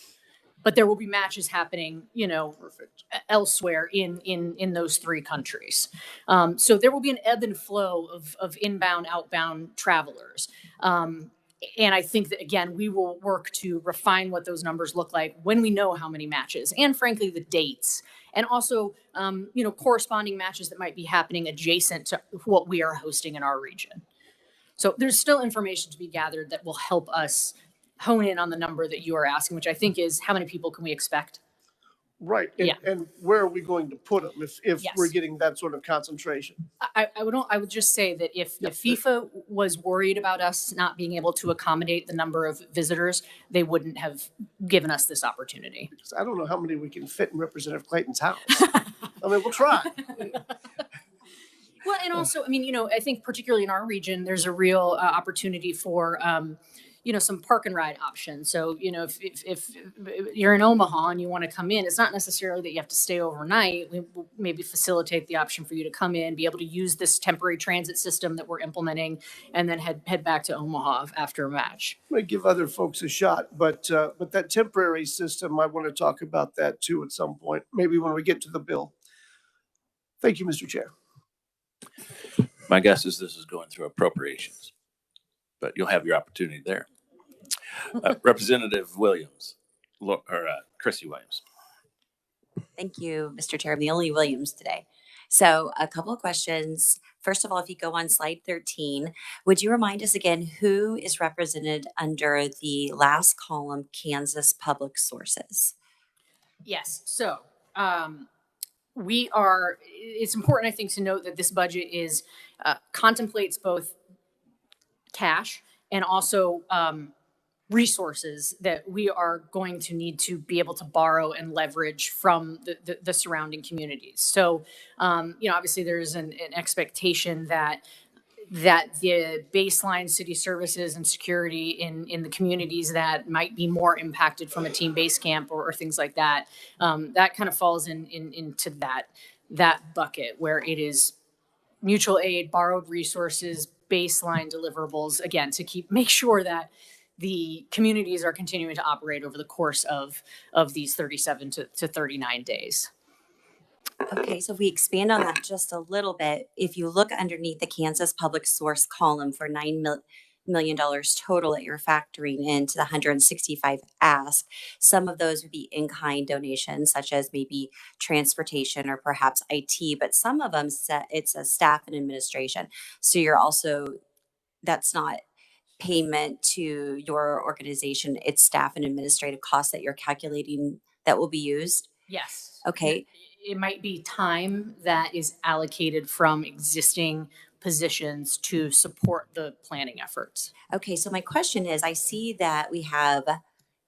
But there will be matches happening, Perfect. elsewhere in those three countries. So there will be an ebb and flow of inbound, outbound travelers. And I think that, again, we will work to refine what those numbers look like when we know how many matches and, frankly, the dates. And also, corresponding matches that might be happening adjacent to what we are hosting in our region. So there's still information to be gathered that will help us hone in on the number that you are asking, which I think is how many people can we expect? Right. And where are we going to put them if we're getting that sort of concentration? I would just say that if FIFA was worried about us not being able to accommodate the number of visitors, they wouldn't have given us this opportunity. Because I don't know how many we can fit in Representative Clayton's house. I mean, we'll try. Well, and also, I think particularly in our region, there's a real opportunity for, some park and ride options. So, if you're in Omaha and you want to come in, it's not necessarily that you have to stay overnight. We will maybe facilitate the option for you to come in, be able to use this temporary transit system that we're implementing, and then head back to Omaha after a match. I'm going to give other folks a shot, but that temporary system, I want to talk about that too at some point, maybe when we get to the bill. Thank you, Mr. Chair. My guess is this is going through appropriations, but you'll have your opportunity there. Representative Williams, Chrissy Williams. Thank you, Mr. Chair. I'm the only Williams today. So a couple of questions. First of all, if you go on slide 13, would you remind us again who is represented under the last column, Kansas Public Sources? Yes. So it's important, I think, to note that this budget contemplates both cash and also resources that we are going to need to be able to borrow and leverage from the surrounding communities. So, obviously there's an expectation that the baseline city services and security in the communities that might be more impacted from a team base camp or things like that, that kind of falls into that bucket where it is mutual aid, borrowed resources, baseline deliverables, again, to make sure that the communities are continuing to operate over the course of these 37 to 39 days. Okay, so if we expand on that just a little bit, if you look underneath the Kansas Public Source column for $9 million total that you're factoring into the 165 ask, some of those would be in-kind donations, such as maybe transportation or perhaps IT, but some of them it's a staff and administration. So that's not payment to your organization, it's staff and administrative costs that you're calculating that will be used? Yes. Okay. It might be time that is allocated from existing positions to support the planning efforts. Okay, so my question is, I see that we have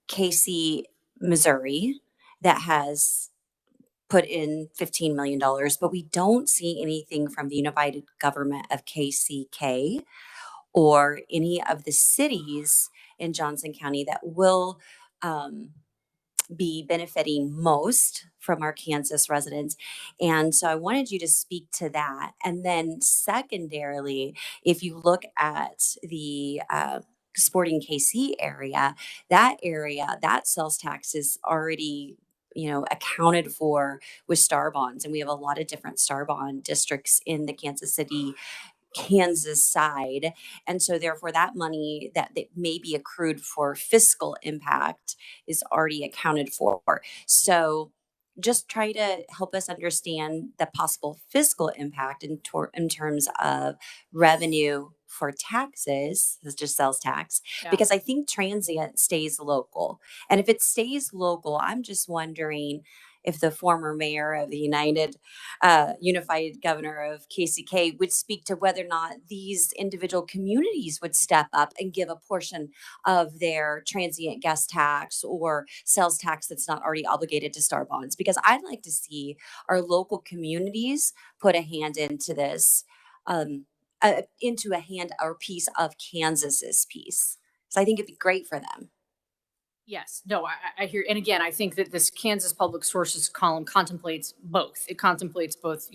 KC, Missouri, that has put in $15 million, but we don't see anything from the Unified Government of KCK or any of the cities in Johnson County that will be benefiting most from our Kansas residents. And so I wanted you to speak to that. And then secondarily, if you look at the Sporting KC area, that sales tax is already accounted for with star bonds. And we have a lot of different star bond districts in the Kansas side. And so therefore that money that may be accrued for fiscal impact is already accounted for. So just try to help us understand the possible fiscal impact in terms of revenue for taxes, it's just sales tax, because I think transient stays local. And if it stays local, I'm just wondering, if the former mayor of the Unified Governor of KCK would speak to whether or not these individual communities would step up and give a portion of their transient guest tax or sales tax that's not already obligated to star bonds. Because I'd like to see our local communities put a hand into this, into a hand or piece of Kansas's piece. So I think it'd be great for them. Yes, no, I hear, and again, I think that this Kansas Public Sources column contemplates both. It contemplates both,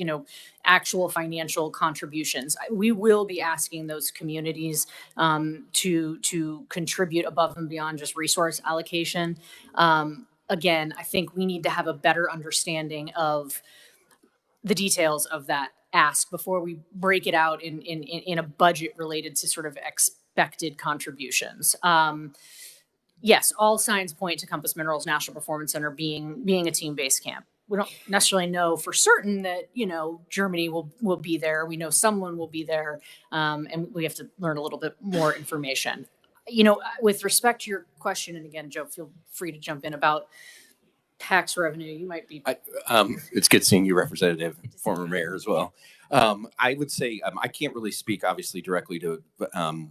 actual financial contributions. We will be asking those communities to contribute above and beyond just resource allocation. Again, I think we need to have a better understanding of the details of that ask before we break it out in a budget related to sort of expected contributions. Yes, all signs point to Compass Minerals National Performance Center being a team-based camp. We don't necessarily know for certain that, Germany will be there. We know someone will be there, and we have to learn a little bit more information. With respect to your question, and again, Joe, feel free to jump in about tax revenue. You might be. It's good seeing you, Representative, former mayor as well. I would say I can't really speak, obviously, directly to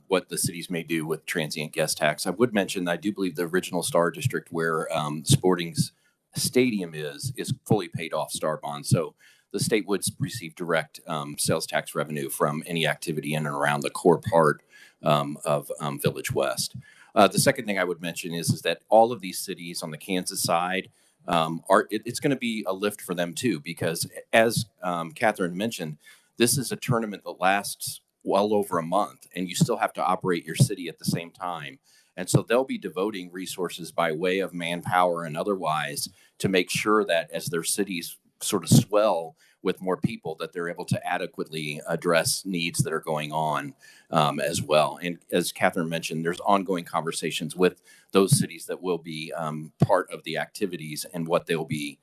what the cities may do with transient guest tax. I would mention that I do believe the original Star District, where Sporting's stadium is fully paid off star bonds. So the state would receive direct sales tax revenue from any activity in and around the core part of Village West. The second thing I would mention is that all of these cities on the Kansas side it's going to be a lift for them too, because as Catherine mentioned, this is a tournament that lasts well over a month, and you still have to operate your city at the same time. And so they'll be devoting resources by way of manpower and otherwise to make sure that as their cities sort of swell with more people, that they're able to adequately address needs that are going on as well. And as Catherine mentioned, there's ongoing conversations with those cities that will be part of the activities and what they'll be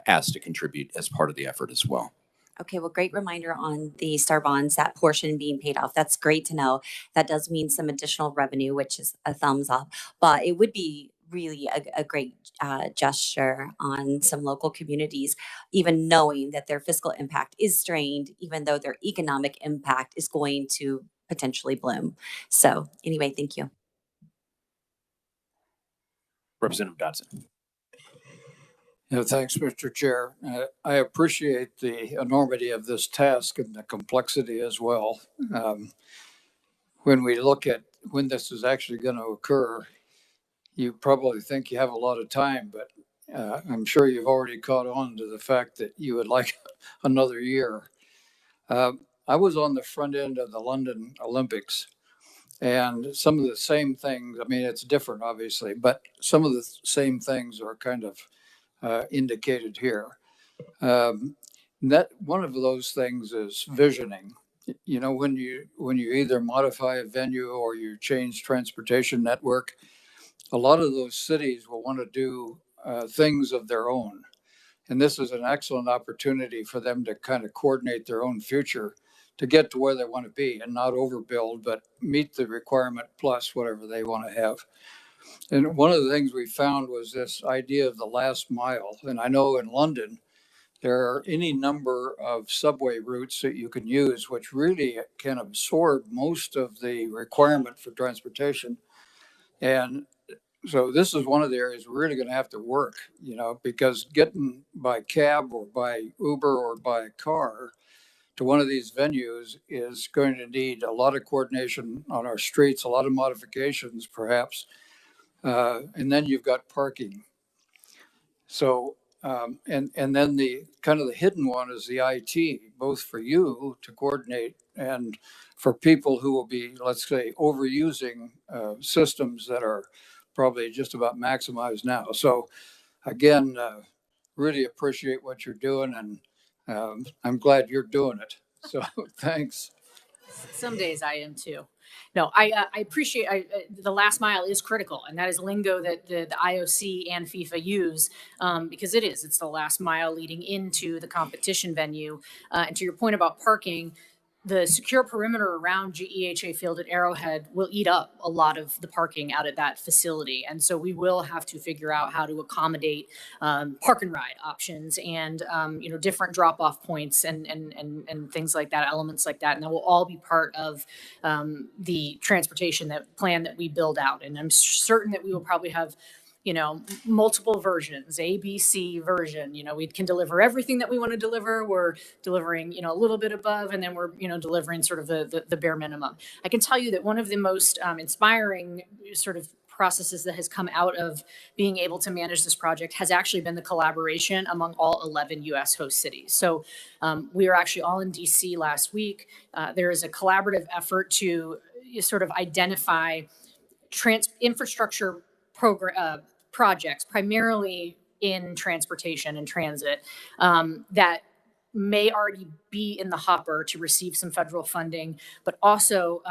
asked to contribute as part of the effort as well. Okay, well, great reminder on the star bonds, that portion being paid off. That's great to know. That does mean some additional revenue, which is a thumbs up, but it would be really a great gesture on some local communities, even knowing that their fiscal impact is strained, even though their economic impact is going to potentially bloom. So anyway, thank you. Representative Dodson. Thanks, Mr. Chair. I appreciate the enormity of this task and the complexity as well. When we look at when this is actually going to occur, you probably think you have a lot of time, but I'm sure you've already caught on to the fact that you would like another year. I was on the front end of the London Olympics, and some of the same things, I mean, it's different, obviously, but some of the same things are kind of indicated here. That one of those things is visioning. When you either modify a venue or you change transportation network, a lot of those cities will want to do things of their own. And this is an excellent opportunity for them to kind of coordinate their own future to get to where they want to be and not overbuild, but meet the requirement plus whatever they want to have. And one of the things we found was this idea of the last mile. And I know in London, there are any number of subway routes that you can use, which really can absorb most of the requirement for transportation. And so this is one of the areas we're really going to have to work, because getting by cab or by Uber or by car to one of these venues is going to need a lot of coordination on our streets, a lot of modifications perhaps. And then you've got parking. So, and then the kind of the hidden one is the IT, both for you to coordinate and for people who will be, let's say, overusing systems that are probably just about maximized now. So again, really appreciate what you're doing, and I'm glad you're doing it. So thanks. Some days I am too. No, I appreciate the last mile is critical, and that is lingo that the IOC and FIFA use because it's the last mile leading into the competition venue. And to your point about parking, the secure perimeter around GEHA Field at Arrowhead will eat up a lot of the parking out at that facility. And so we will have to figure out how to accommodate park and ride options and, different drop-off points and things like that, elements like that. And that will all be part of the transportation plan that we build out. And I'm certain that we will probably have multiple versions, A, B, C version. We can deliver everything that we want to deliver. We're delivering, a little bit above, and then we're, delivering sort of the bare minimum. I can tell you that one of the most inspiring sort of processes that has come out of being able to manage this project has actually been the collaboration among all 11 U.S. host cities. So we were actually all in D.C. last week. There is a collaborative effort to sort of identify infrastructure projects, primarily in transportation and transit, that may already be in the hopper to receive some federal funding, but also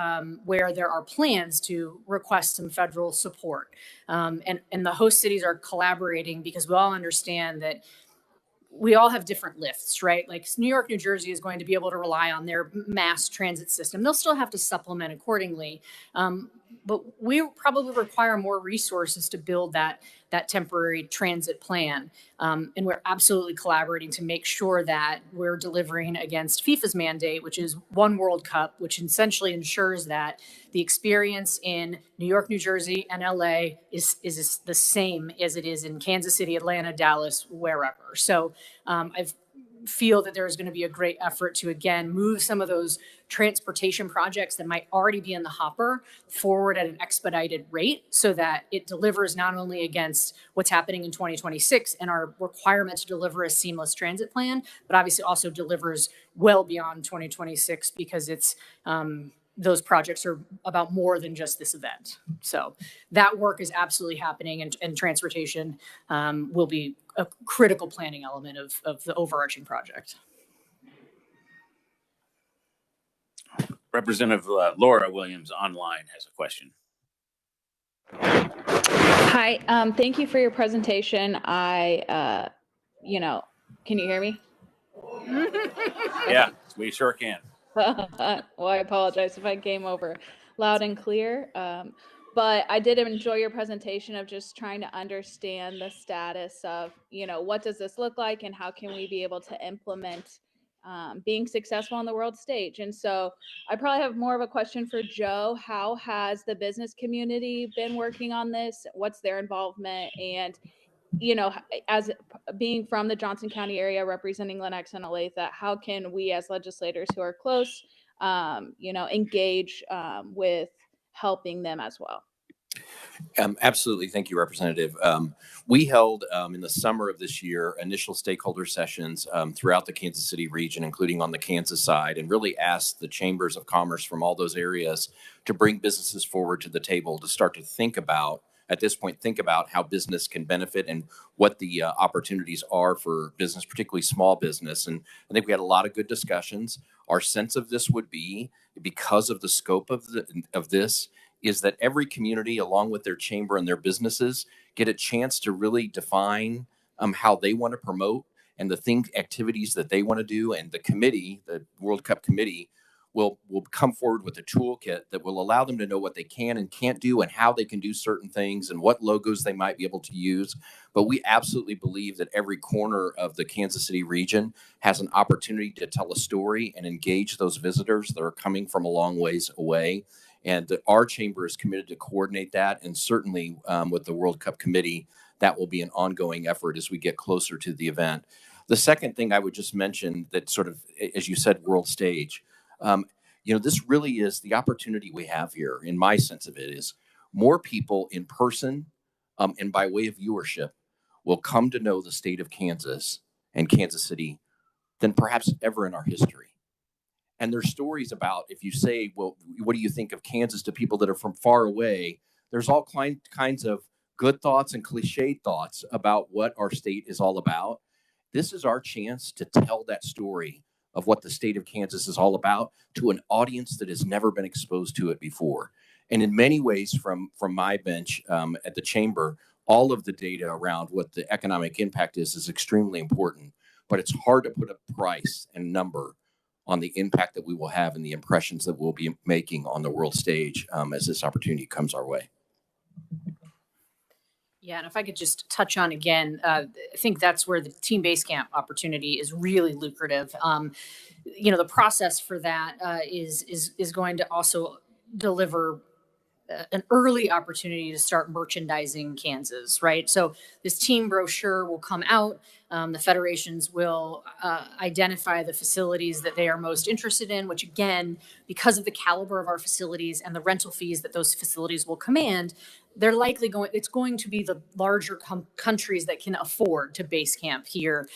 where there are plans to request some federal support. And the host cities are collaborating because we all understand that we all have different lifts, right? Like New York, New Jersey is going to be able to rely on their mass transit system. They'll still have to supplement accordingly. But we probably require more resources to build that temporary transit plan. And we're absolutely collaborating to make sure that we're delivering against FIFA's mandate, which is One World Cup, which essentially ensures that the experience in New York, New Jersey, and LA is the same as it is in Kansas City, Atlanta, Dallas, wherever. So I feel that there is going to be a great effort to, again, move some of those transportation projects that might already be in the hopper forward at an expedited rate so that it delivers not only against what's happening in 2026 and our requirement to deliver a seamless transit plan, but obviously also delivers well beyond 2026 because it's those projects are about more than just this event. So that work is absolutely happening, and transportation will be a critical planning element of the overarching project. Representative Laura Williams online has a question. Hi, thank you for your presentation. Can you hear me? Yeah, we sure can. Well, I apologize if I came over loud and clear. But I did enjoy your presentation of just trying to understand the status of, what does this look like and how can we be able to implement being successful on the world stage. And so I probably have more of a question for Joe. How has the business community been working on this? What's their involvement? And, as being from the Johnson County area, representing Lenox and Olathe, how can we as legislators who are close, engage with helping them as well? Absolutely. Thank you, Representative. We held in the summer of this year initial stakeholder sessions throughout the Kansas City region, including on the Kansas side, and really asked the chambers of commerce from all those areas to bring businesses forward to the table to start to think about how business can benefit and what the opportunities are for business, particularly small business. And I think we had a lot of good discussions. Our sense of this would be, because of the scope of this, is that every community, along with their chamber and their businesses, get a chance to really define how they want to promote and the activities that they want to do. And the committee, the World Cup committee, will come forward with a toolkit that will allow them to know what they can and can't do and how they can do certain things and what logos they might be able to use. But we absolutely believe that every corner of the Kansas City region has an opportunity to tell a story and engage those visitors that are coming from a long ways away. And our chamber is committed to coordinate that. And certainly with the World Cup committee, that will be an ongoing effort as we get closer to the event. The second thing I would just mention that sort of, as you said, world stage, this really is the opportunity we have here. In my sense of it is more people in person and by way of viewership will come to know the state of Kansas and Kansas City than perhaps ever in our history. And there's stories about, if you say, well, what do you think of Kansas to people that are from far away? There's all kinds of good thoughts and cliched thoughts about what our state is all about. This is our chance to tell that story of what the state of Kansas is all about to an audience that has never been exposed to it before. And in many ways, from my bench at the chamber, all of the data around what the economic impact is extremely important. But it's hard to put a price and number on the impact that we will have and the impressions that we'll be making on the world stage as this opportunity comes our way. Yeah, and if I could just touch on again, I think that's where the team base camp opportunity is really lucrative. The process for that is going to also deliver an early opportunity to start merchandising Kansas, right? So this team brochure will come out. The federations will identify the facilities that they are most interested in, which again, because of the caliber of our facilities and the rental fees that those facilities will command, they're likely it's going to be the larger countries that can afford to base camp here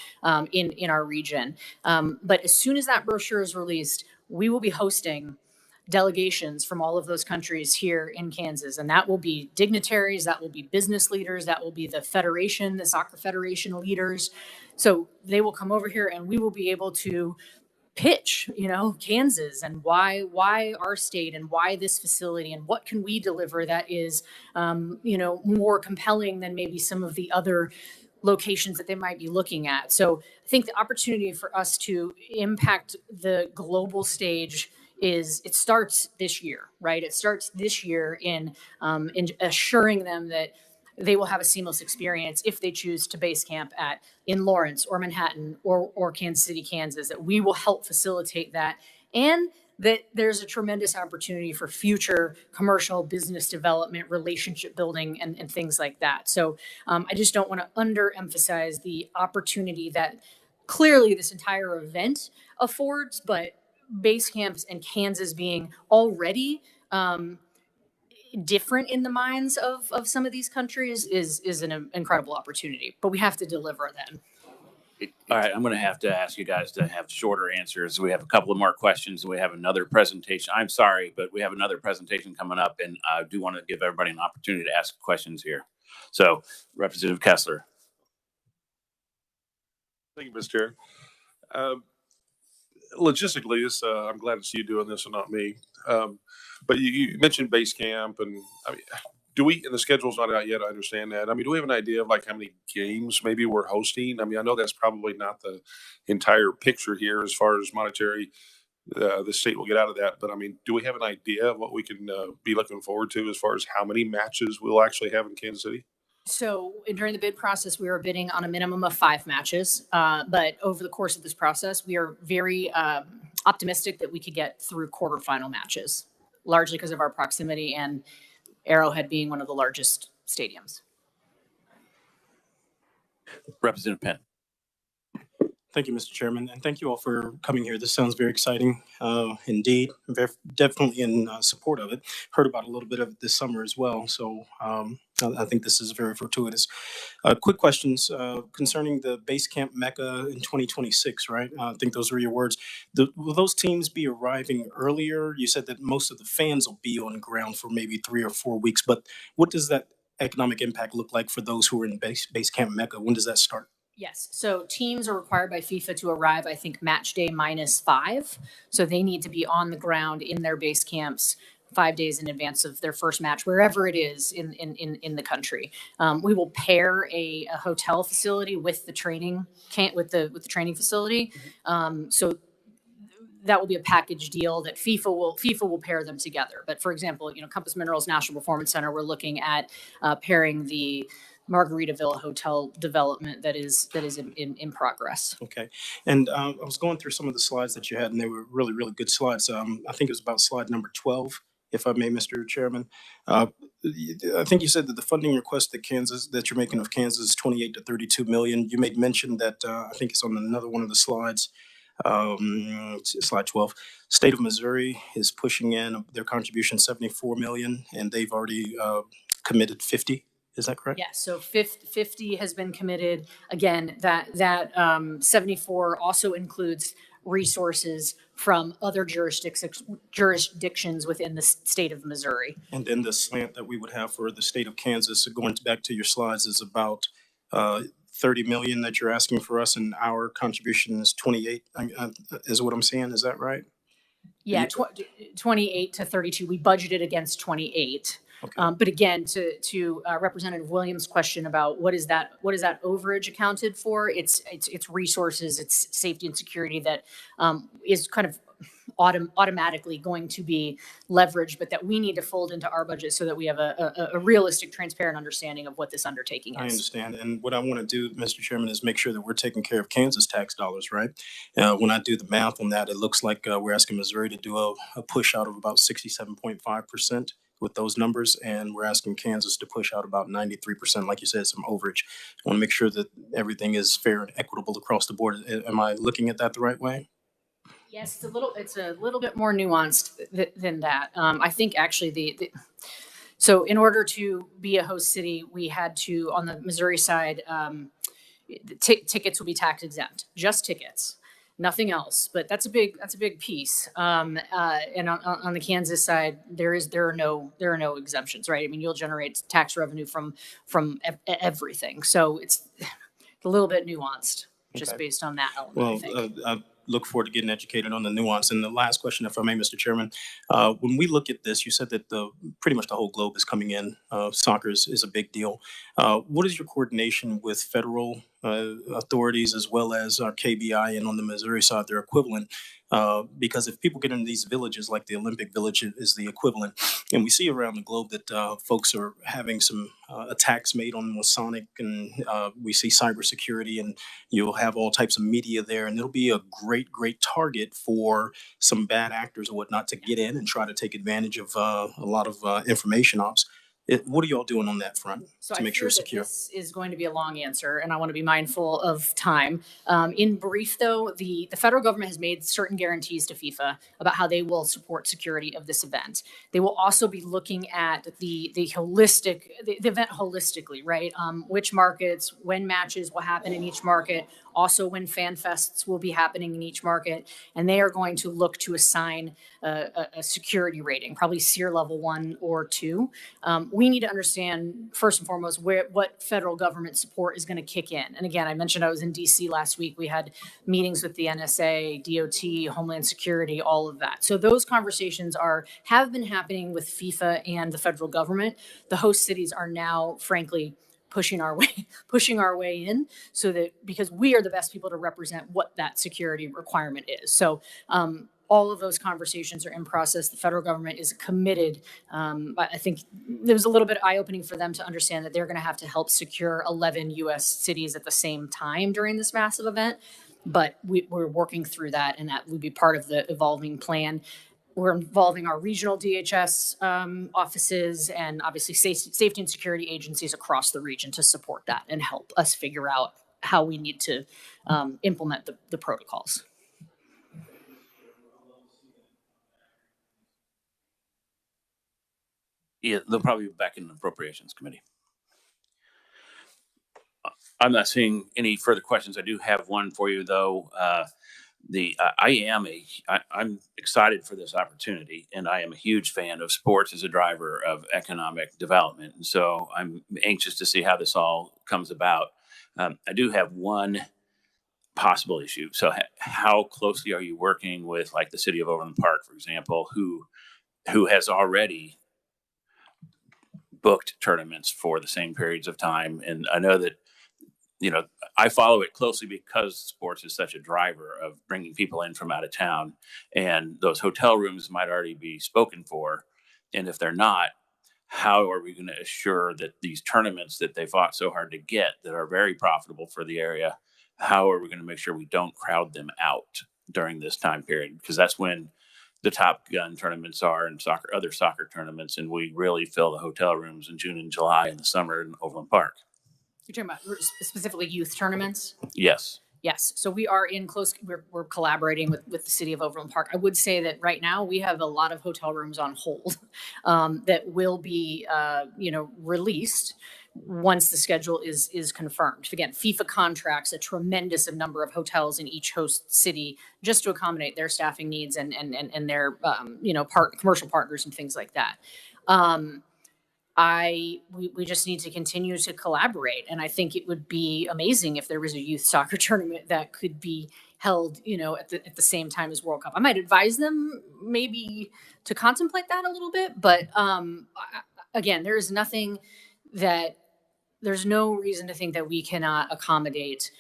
in our region. But as soon as that brochure is released, we will be hosting delegations from all of those countries here in Kansas. And that will be dignitaries, that will be business leaders, that will be the federation, the soccer federation leaders. So they will come over here and we will be able to pitch, Kansas and why our state and why this facility and what can we deliver that is, more compelling than maybe some of the other locations that they might be looking at. So I think the opportunity for us to impact the global stage it starts this year, right? It starts this year in assuring them that they will have a seamless experience if they choose to base camp in Lawrence or Manhattan or Kansas City, Kansas, that we will help facilitate that. And that there's a tremendous opportunity for future commercial business development, relationship building, and things like that. So I just don't want to underemphasize the opportunity that clearly this entire event affords, but base camps and Kansas being already different in the minds of some of these countries is an incredible opportunity, but we have to deliver then. All right, I'm going to have to ask you guys to have shorter answers. We have a couple of more questions and we have another presentation. I'm sorry, but we have another presentation coming up and I do want to give everybody an opportunity to ask questions here. So Representative Kessler. Thank you, Mr. Chair. Logistically, I'm glad to see you doing this and not me. But you mentioned base camp, and do we? And the schedule's not out yet. I understand that. Do we have an idea of how many games maybe we're hosting? I know that's probably not the entire picture here as far as monetary. The state will get out of that, but do we have an idea of what we can be looking forward to as far as how many matches we'll actually have in Kansas City? So during the bid process, we were bidding on a minimum of 5 matches. But over the course of this process, we are very optimistic that we could get through quarterfinal matches, largely because of our proximity and Arrowhead being one of the largest stadiums. Representative Penn. Thank you, Mr. Chairman, and thank you all for coming here. This sounds very exciting indeed. I'm definitely in support of it. Heard about a little bit of it this summer as well, so I think this is very fortuitous. Quick questions concerning the base camp Mecca in 2026, right? I think those were your words. Will those teams be arriving earlier? You said that most of the fans will be on ground for maybe 3 or 4 weeks, but what does that economic impact look like for those who are in base camp Mecca? When does that start? Yes. So teams are required by FIFA to arrive, I think, match day -5. So they need to be on the ground in their base camps 5 days in advance of their first match, wherever it is in the country. We will pair a hotel facility with the training with the training facility. So that will be a package deal that FIFA will pair them together. But for example, Compass Minerals National Performance Center, we're looking at pairing the Margaritaville hotel development that is in progress. Okay. And I was going through some of the slides that you had, and they were really, really good slides. I think it was about slide number 12, if I may, Mr. Chairman. I think you said that the funding request that you're making of Kansas is 28 to 32 million. You made mention that I think it's on another one of the slides, slide 12. State of Missouri is pushing in their contribution 74 million, and they've already committed 50. Is that correct? Yes. So 50 has been committed. Again, that 74 also includes resources from other jurisdictions within the state of Missouri. And then the slant that we would have for the state of Kansas, going back to your slides, is about 30 million that you're asking for us, and our contribution is 28, is what I'm saying. Is that right? Yeah, 28 to 32. We budgeted against 28. Okay. But again, to Representative Williams' question about what is that overage accounted for? It's resources, it's safety and security that is kind of automatically going to be leveraged, but that we need to fold into our budget so that we have a realistic, transparent understanding of what this undertaking is. I understand. And what I want to do, Mr. Chairman, is make sure that we're taking care of Kansas tax dollars, right? When I do the math on that, it looks like we're asking Missouri to do a push out of about 67.5% with those numbers, and we're asking Kansas to push out about 93%, like you said, some overage. I want to make sure that everything is fair and equitable across the board. Am I looking at that the right way? Yes, it's a little bit more nuanced than that. I think actually so in order to be a host city, we had to, on the Missouri side, tickets will be tax exempt, just tickets, nothing else. But that's a big piece. And on the Kansas side, there are no exemptions, right? I mean, you'll generate tax revenue from everything. So it's a little bit nuanced, just Okay. based on that element. Well, I think. I look forward to getting educated on the nuance. And the last question, if I may, Mr. Chairman, when we look at this, you said that pretty much the whole globe is coming in. Soccer is a big deal. What is your coordination with federal authorities as well as our KBI and on the Missouri side, their equivalent? Because if people get into these villages, like the Olympic Village is the equivalent, and we see around the globe that folks are having some attacks made on Masonic, and we see cybersecurity, and you'll have all types of media there, and it'll be a great target for some bad actors or whatnot to get in and try to take advantage of a lot of information ops. What are y'all doing on that front So to make sure it's secure? This is going to be a long answer, and I want to be mindful of time. In brief, though, the federal government has made certain guarantees to FIFA about how they will support security of this event. They will also be looking at the event holistically, right? Which markets, when matches will happen in each market, also when fan fests will be happening in each market, and they are going to look to assign a security rating, probably SEER level 1 or 2. We need to understand, first and foremost, what federal government support is going to kick in. And again, I mentioned I was in DC last week. We had meetings with the NSA, DOT, Homeland Security, all of that. So those conversations have been happening with FIFA and the federal government. The host cities are now, frankly, pushing our way in, so that, because we are the best people to represent what that security requirement is. So all of those conversations are in process. The federal government is committed. I think it was a little bit eye-opening for them to understand that they're going to have to help secure 11 U.S. cities at the same time during this massive event. But we're working through that, and that will be part of the evolving plan. We're involving our regional DHS offices and obviously safety and security agencies across the region to support that and help us figure out how we need to implement the protocols. Yeah, they'll probably be back in the Appropriations Committee. I'm not seeing any further questions. I do have one for you, though. I'm excited for this opportunity, and I am a huge fan of sports as a driver of economic development. And so I'm anxious to see how this all comes about. I do have one possible issue. So how closely are you working with, like, the city of Overland Park, for example, who has already booked tournaments for the same periods of time? And I know that, I follow it closely because sports is such a driver of bringing people in from out of town, and those hotel rooms might already be spoken for. And if they're not, how are we going to assure that these tournaments that they fought so hard to get, that are very profitable for the area, how are we going to make sure we don't crowd them out during this time period? Because that's when the Top Gun tournaments are, and other soccer tournaments, and we really fill the hotel rooms in June and July in the summer in Overland Park. You're talking about specifically youth tournaments? Yes. Yes. So we are we're collaborating with the city of Overland Park. I would say that right now we have a lot of hotel rooms on hold that will be, released once the schedule is confirmed. Again, FIFA contracts a tremendous number of hotels in each host city just to accommodate their staffing needs and their, commercial partners and things like that. we just need to continue to collaborate. And I think it would be amazing if there was a youth soccer tournament that could be held, at the same time as World Cup. I might advise them maybe to contemplate that a little bit, but again, there's no reason to think that we cannot accommodate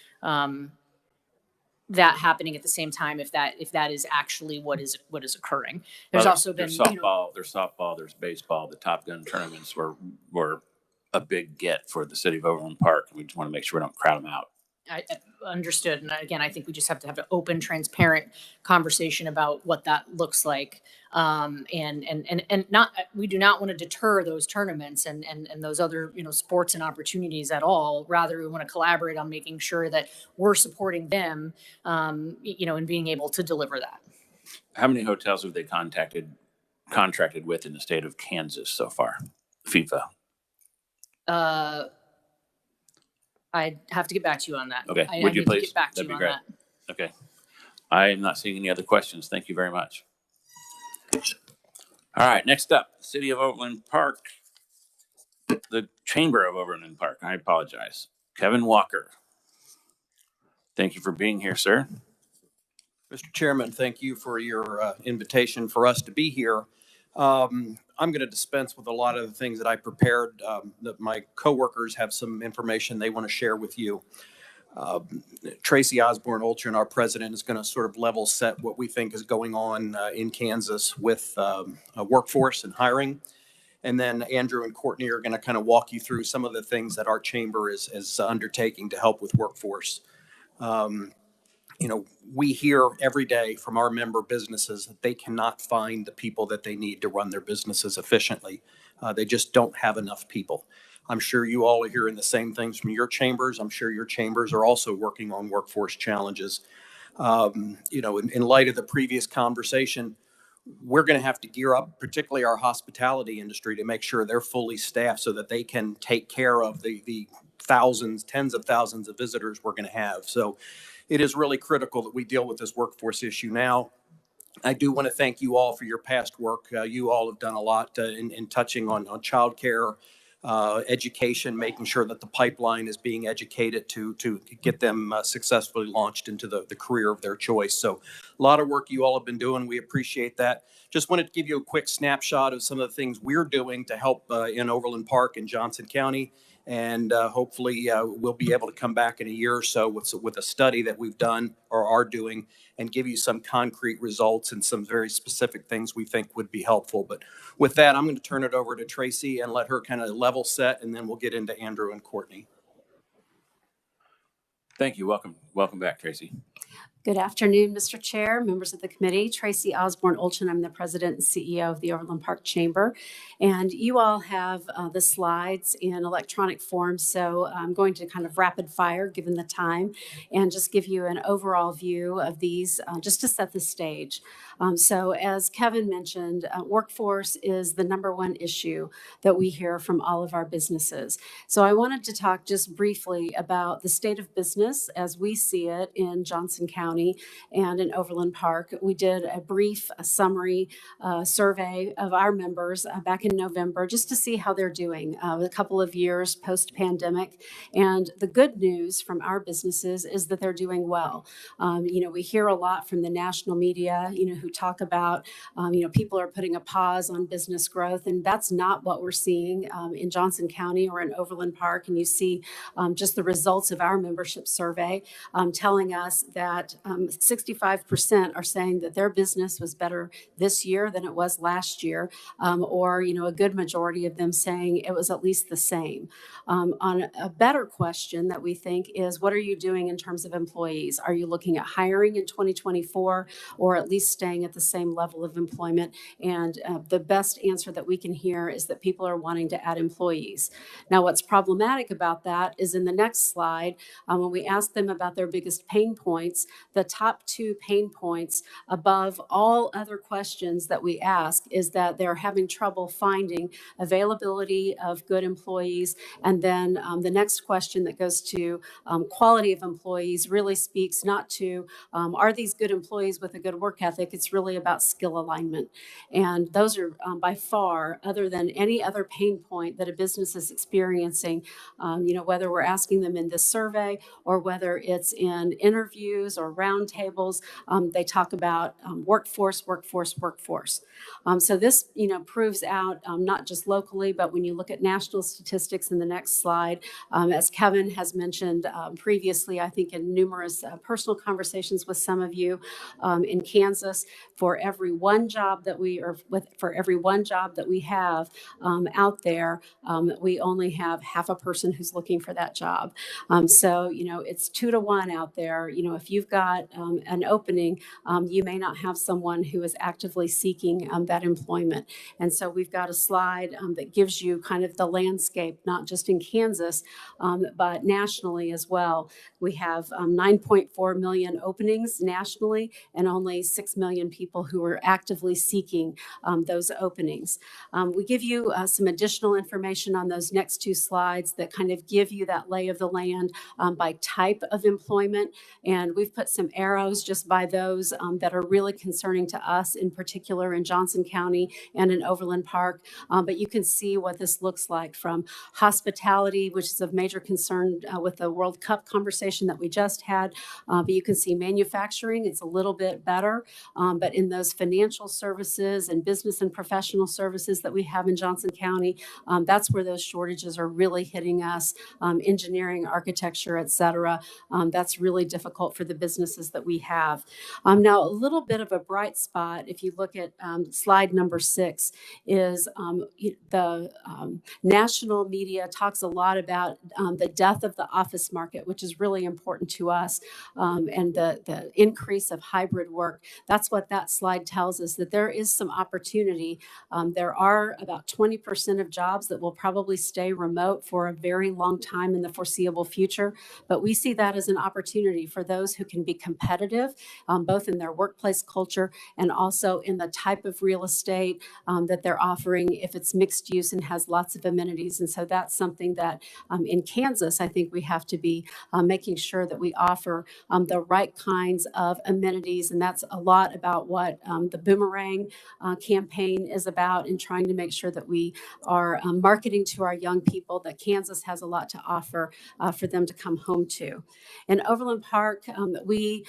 that happening at the same time if that is actually what is occurring. There's also been there's softball, there's baseball. The Top Gun tournaments were a big get for the city of Overland Park. We just want to make sure we don't crowd them out. I understood. And again, I think we just have to have an open, transparent conversation about what that looks like. And not, we do not want to deter those tournaments and those other, sports and opportunities at all. Rather, we want to collaborate on making sure that we're supporting them, and being able to deliver that. How many hotels have they contracted with in the state of Kansas so far? FIFA. I'd have to get back to you on that. Okay. I Would you need to please? get back to That'd you be on great. that. Okay. I am not seeing any other questions. Thank you very much. All right. Next up, City of Overland Park, the Chamber of Overland Park. I apologize. Kevin Walker. Thank you for being here, sir. Mr. Chairman, thank you for your invitation for us to be here. I'm going to dispense with a lot of the things that I prepared. That my coworkers have some information they want to share with you. Tracy Osborne Olchin, our president, is going to sort of level set what we think is going on in Kansas with workforce and hiring. And then Andrew and Courtney are going to kind of walk you through some of the things that our chamber is undertaking to help with workforce. We hear every day from our member businesses that they cannot find the people that they need to run their businesses efficiently. They just don't have enough people. I'm sure you all are hearing the same things from your chambers. I'm sure your chambers are also working on workforce challenges. In light of the previous conversation, we're going to have to gear up, particularly our hospitality industry, to make sure they're fully staffed so that they can take care of the thousands, tens of thousands of visitors we're going to have. So it is really critical that we deal with this workforce issue now. I do want to thank you all for your past work. You all have done a lot in touching on childcare, education, making sure that the pipeline is being educated to get them successfully launched into the career of their choice. So a lot of work you all have been doing. We appreciate that. Just wanted to give you a quick snapshot of some of the things we're doing to help in Overland Park and Johnson County. And hopefully we'll be able to come back in a year or so with a study that we've done or are doing and give you some concrete results and some very specific things we think would be helpful. But with that, I'm going to turn it over to Tracy and let her kind of level set, and then we'll get into Andrew and Courtney. Thank you. Welcome back, Tracy. Good afternoon, Mr. Chair, members of the committee. Tracy Osborne Olchin. I'm the president and CEO of the Overland Park Chamber. And you all have the slides in electronic form. So I'm going to kind of rapid fire given the time and just give you an overall view of these just to set the stage. So as Kevin mentioned, workforce is the number one issue that we hear from all of our businesses. So I wanted to talk just briefly about the state of business as we see it in Johnson County and in Overland Park. We did a brief summary survey of our members back in November just to see how they're doing a couple of years post-pandemic. And the good news from our businesses is that they're doing well. We hear a lot from the national media, who talk about, people are putting a pause on business growth, and that's not what we're seeing in Johnson County or in Overland Park. And you see just the results of our membership survey telling us that 65% are saying that their business was better this year than it was last year, or a good majority of them saying it was at least the same. On a better question that we think is, what are you doing in terms of employees? Are you looking at hiring in 2024 or at least staying at the same level of employment? And the best answer that we can hear is that people are wanting to add employees. Now, what's problematic about that is in the next slide, when we ask them about their biggest pain points, the top two pain points above all other questions that we ask is that they're having trouble finding availability of good employees. And then the next question that goes to quality of employees really speaks not to are these good employees with a good work ethic? It's really about skill alignment. And those are by far, other than any other pain point that a business is experiencing, whether we're asking them in this survey or whether it's in interviews or roundtables, they talk about workforce. So this, proves out not just locally, but when you look at national statistics in the next slide, as Kevin has mentioned previously, I think in numerous personal conversations with some of you in Kansas, for every one job that we have out there, we only have half a person who's looking for that job. So it's 2 to 1 out there. If you've got an opening, you may not have someone who is actively seeking that employment. And so we've got a slide that gives you kind of the landscape, not just in Kansas, but nationally as well. We have 9.4 million openings nationally and only 6 million people who are actively seeking those openings. We give you some additional information on those next 2 slides that kind of give you that lay of the land by type of employment. And we've put some arrows just by those that are really concerning to us, in particular in Johnson County and in Overland Park. But you can see what this looks like from hospitality, which is of major concern with the World Cup conversation that we just had. But you can see manufacturing, it's a little bit better. But in those financial services and business and professional services that we have in Johnson County, that's where those shortages are really hitting us. Engineering, architecture, et cetera. That's really difficult for the businesses that we have. Now, a little bit of a bright spot, if you look at slide number 6, is the national media talks a lot about the death of the office market, which is really important to us, and the increase of hybrid work. That's what that slide tells us, that there is some opportunity. There are about 20% of jobs that will probably stay remote for a very long time in the foreseeable future. But we see that as an opportunity for those who can be competitive, both in their workplace culture and also in the type of real estate that they're offering, if it's mixed use and has lots of amenities. And so that's something that in Kansas, I think we have to be making sure that we offer the right kinds of amenities. And that's a lot about what the Boomerang campaign is about, in trying to make sure that we are marketing to our young people that Kansas has a lot to offer for them to come home to. In Overland Park, we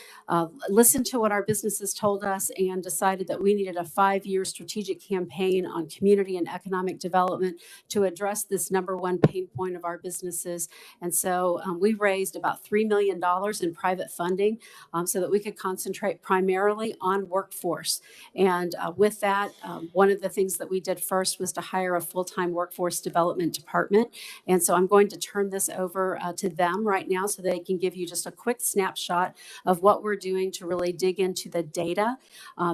listened to what our businesses told us and decided that we needed a 5-year strategic campaign on community and economic development to address this number one pain point of our businesses. And so we raised about $3 million in private funding so that we could concentrate primarily on workforce. And with that, one of the things that we did first was to hire a full-time workforce development department. And so I'm going to turn this over to them right now so they can give you just a quick snapshot of what we're doing to really dig into the data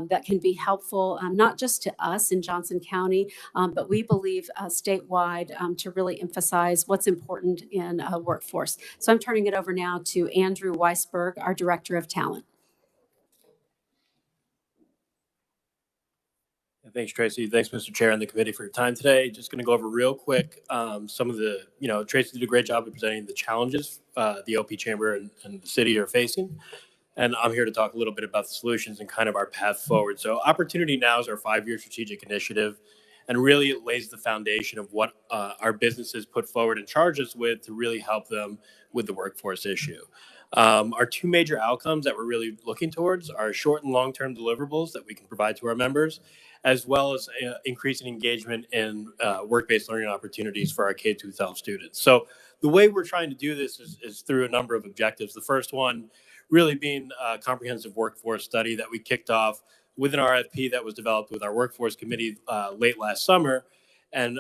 that can be helpful, not just to us in Johnson County, but we believe statewide to really emphasize what's important in workforce. So I'm turning it over now to Andrew Weisberg, our Director of Talent. Thanks, Tracy. Thanks, Mr. Chair and the committee for your time today. Just going to go over real quick some of the, Tracy did a great job of presenting the challenges the OP Chamber and the city are facing. And I'm here to talk a little bit about the solutions and kind of our path forward. So Opportunity Now is our 5-year strategic initiative, and really it lays the foundation of what our businesses put forward and charge us with to really help them with the workforce issue. Our 2 major outcomes that we're really looking towards are short and long-term deliverables that we can provide to our members, as well as increasing engagement in work-based learning opportunities for our K-12 students. So the way we're trying to do this is through a number of objectives. The first one really being a comprehensive workforce study that we kicked off with an RFP that was developed with our workforce committee late last summer. And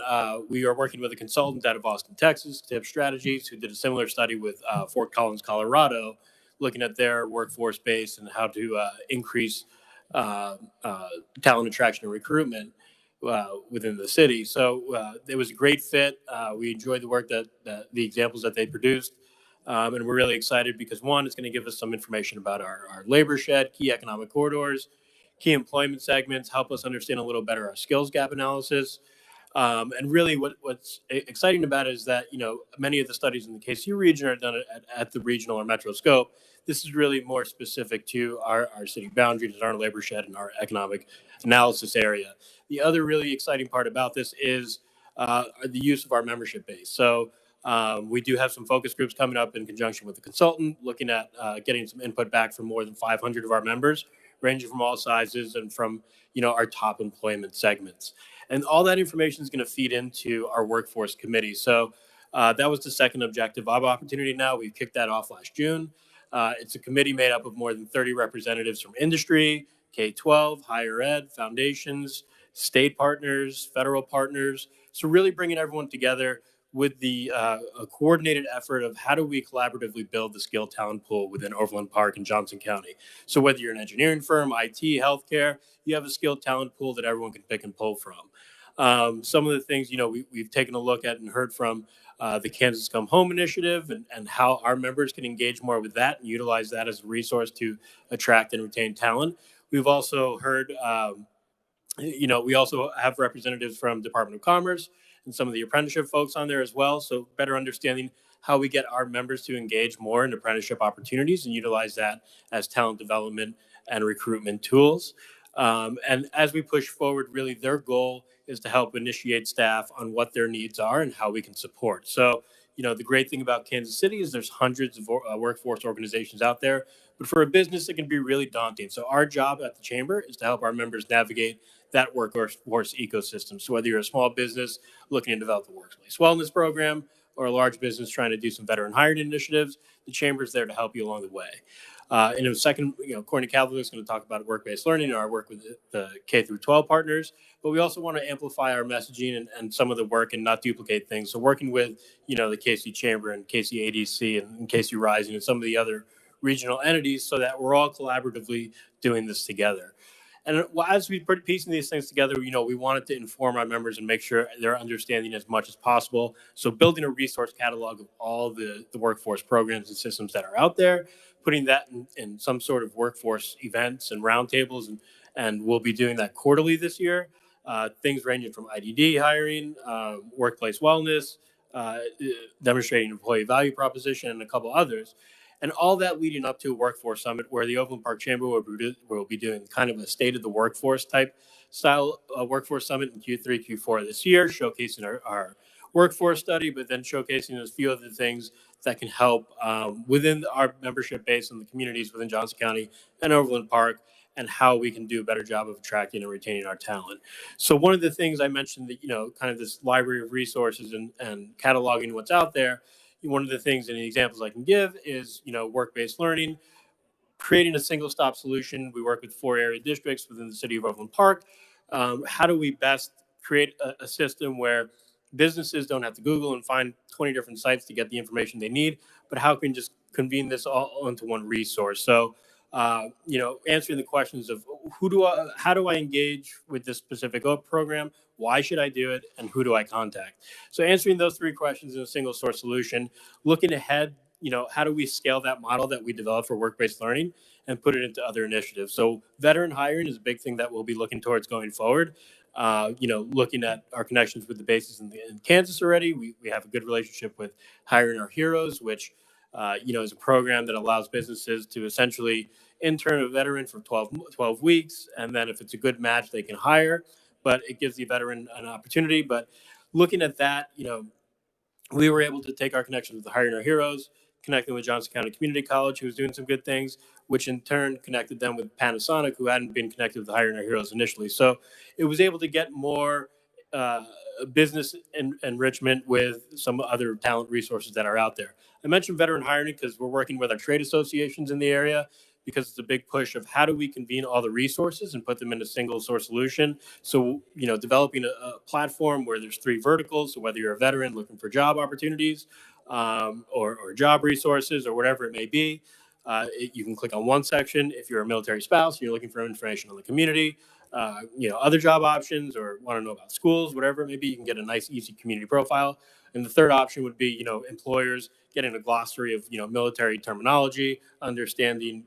we are working with a consultant out of Austin, Texas, Tip Strategies, who did a similar study with Fort Collins, Colorado, looking at their workforce base and how to increase talent attraction and recruitment within the city. So it was a great fit. We enjoyed the work that the examples that they produced. And we're really excited because one, it's going to give us some information about our labor shed, key economic corridors, key employment segments, help us understand a little better our skills gap analysis. And really what's exciting about it is that, many of the studies in the KC region are done at the regional or metro scope. This is really more specific to our city boundaries, our labor shed, and our economic analysis area. The other really exciting part about this is the use of our membership base. So we do have some focus groups coming up in conjunction with the consultant, looking at getting some input back from more than 500 of our members, ranging from all sizes and from our top employment segments. And all that information is going to feed into our workforce committee. So that was the second objective of Opportunity Now. We kicked that off last June. It's a committee made up of more than 30 representatives from industry, K-12, higher ed, foundations, state partners, federal partners. So really bringing everyone together with the a coordinated effort of how do we collaboratively build the skill talent pool within Overland Park and Johnson County. So whether you're an engineering firm, IT, healthcare, you have a skilled talent pool that everyone can pick and pull from. Some of the things, we've taken a look at and heard from the Kansas Come Home initiative and how our members can engage more with that and utilize that as a resource to attract and retain talent. We've also heard, we also have representatives from Department of Commerce and some of the apprenticeship folks on there as well. So better understanding how we get our members to engage more in apprenticeship opportunities and utilize that as talent development and recruitment tools. And as we push forward, really their goal is to help initiate staff on what their needs are and how we can support. So, the great thing about Kansas City is there's hundreds of workforce organizations out there, but for a business, it can be really daunting. So our job at the Chamber is to help our members navigate that workforce ecosystem. So whether you're a small business looking to develop a workplace wellness program or a large business trying to do some veteran hiring initiatives, the Chamber is there to help you along the way. In a second, Courtney Cavalier is going to talk about work-based learning and our work with the K through 12 partners, but we also want to amplify our messaging and some of the work and not duplicate things. So working with, the KC Chamber and KC ADC and KC Rising and some of the other regional entities so that we're all collaboratively doing this together. And as we put piecing these things together, we wanted to inform our members and make sure they're understanding as much as possible. So building a resource catalog of all the workforce programs and systems that are out there, putting that in some sort of workforce events and roundtables, and we'll be doing that quarterly this year. Things ranging from IDD hiring, workplace wellness, demonstrating employee value proposition, and a couple others. And all that leading up to a workforce summit where the Overland Park Chamber will be doing kind of a state of the workforce type style workforce summit in Q3, Q4 this year, showcasing our workforce study, but then showcasing a few other things that can help within our membership base and the communities within Johnson County and Overland Park, and how we can do a better job of attracting and retaining our talent. So one of the things I mentioned that, kind of this library of resources and cataloging what's out there, one of the things and the examples I can give is, work-based learning, creating a single-stop solution. We work with 4 area districts within the city of Overland Park. How do we best create a system where businesses don't have to Google and find 20 different sites to get the information they need, but how can we just convene this all into one resource? So, answering the questions of how do I engage with this specific program? Why should I do it? And who do I contact? So answering those 3 questions in a single source solution, looking ahead, how do we scale that model that we developed for work-based learning and put it into other initiatives? So veteran hiring is a big thing that we'll be looking towards going forward. Looking at our connections with the bases in Kansas already, we have a good relationship with Hiring Our Heroes, which is a program that allows businesses to essentially intern a veteran for 12 weeks. And then if it's a good match, they can hire, but it gives the veteran an opportunity. But looking at that, we were able to take our connections with the Hiring Our Heroes, connecting with Johnson County Community College, who was doing some good things, which in turn connected them with Panasonic, who hadn't been connected with the Hiring Our Heroes initially. So it was able to get more business enrichment with some other talent resources that are out there. I mentioned veteran hiring because we're working with our trade associations in the area, because it's a big push of how do we convene all the resources and put them in a single source solution. So, developing a platform where there's 3 verticals. So whether you're a veteran looking for job opportunities or job resources or whatever it may be, you can click on one section. If you're a military spouse, you're looking for information on the community. other job options or want to know about schools, whatever, maybe you can get a nice, easy community profile. And the third option would be, employers getting a glossary of, military terminology, understanding,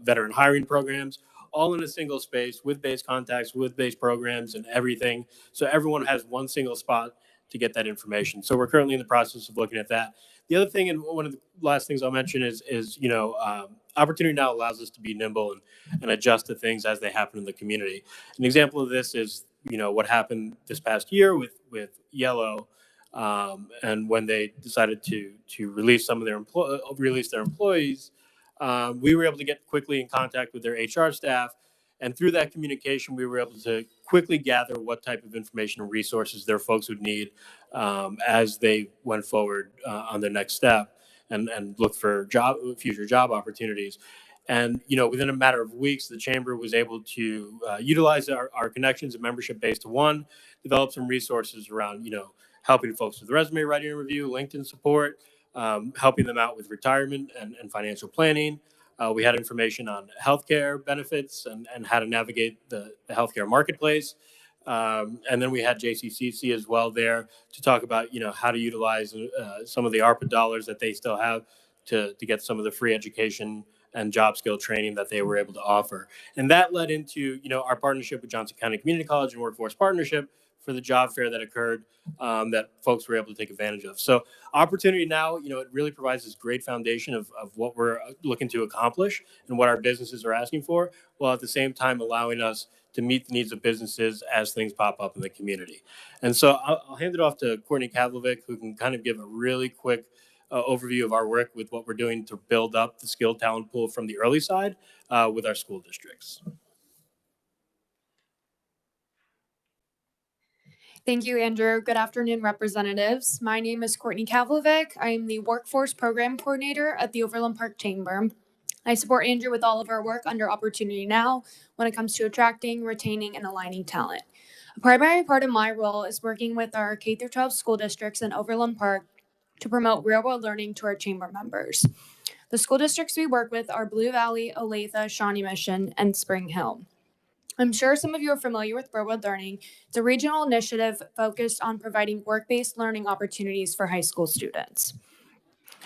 veteran hiring programs, all in a single space with base contacts, with base programs and everything. So everyone has one single spot to get that information. So we're currently in the process of looking at that. The other thing, and one of the last things I'll mention is opportunity now allows us to be nimble and adjust to things as they happen in the community. An example of this is, what happened this past year with Yellow, and when they decided to release some of their employees, we were able to get quickly in contact with their HR staff. And through that communication, we were able to quickly gather what type of information and resources their folks would need as they went forward on their next step and look for future job opportunities. And, within a matter of weeks, the Chamber was able to utilize our connections and membership base to, one, develop some resources around, helping folks with resume writing and review, LinkedIn support, helping them out with retirement and financial planning. We had information on healthcare benefits and how to navigate the healthcare marketplace. And then we had JCCC as well there to talk about, how to utilize some of the ARPA dollars that they still have to get some of the free education and job skill training that they were able to offer. And that led into, our partnership with Johnson County Community College and Workforce Partnership for the job fair that occurred that folks were able to take advantage of. So opportunity now, it really provides this great foundation of what we're looking to accomplish and what our businesses are asking for, while at the same time allowing us to meet the needs of businesses as things pop up in the community. And so I'll hand it off to Courtney Kavlovic, who can kind of give a really quick overview of our work with what we're doing to build up the skilled talent pool from the early side with our school districts. Thank you, Andrew. Good afternoon, representatives. My name is Courtney Kavlovic. I am the Workforce Program Coordinator at the Overland Park Chamber. I support Andrew with all of our work under Opportunity Now when it comes to attracting, retaining, and aligning talent. A primary part of my role is working with our K-12 school districts in Overland Park to promote real-world learning to our Chamber members. The school districts we work with are Blue Valley, Olathe, Shawnee Mission, and Spring Hill. I'm sure some of you are familiar with Real-World Learning. It's a regional initiative focused on providing work-based learning opportunities for high school students.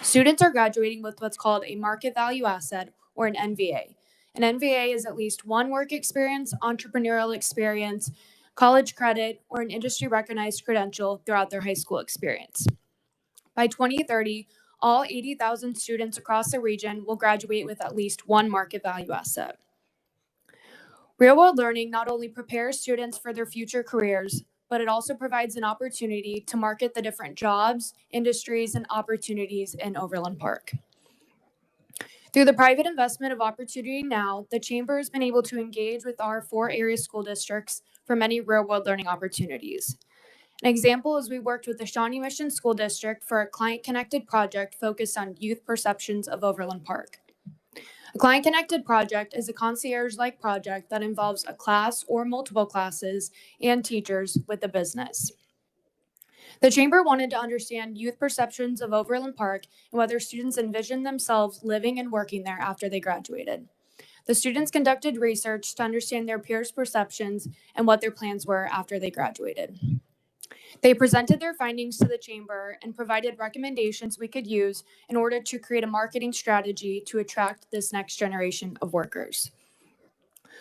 Students are graduating with what's called a market value asset, or an NVA. An NVA is at least one work experience, entrepreneurial experience, college credit, or an industry-recognized credential throughout their high school experience. By 2030, all 80,000 students across the region will graduate with at least one market value asset. Real-world learning not only prepares students for their future careers, but it also provides an opportunity to market the different jobs, industries, and opportunities in Overland Park. Through the private investment of Opportunity Now, the Chamber has been able to engage with our 4 area school districts for many real-world learning opportunities. An example is we worked with the Shawnee Mission School District for a client-connected project focused on youth perceptions of Overland Park. A client-connected project is a concierge-like project that involves a class or multiple classes and teachers with a business. The Chamber wanted to understand youth perceptions of Overland Park and whether students envisioned themselves living and working there after they graduated. The students conducted research to understand their peers' perceptions and what their plans were after they graduated. They presented their findings to the Chamber and provided recommendations we could use in order to create a marketing strategy to attract this next generation of workers.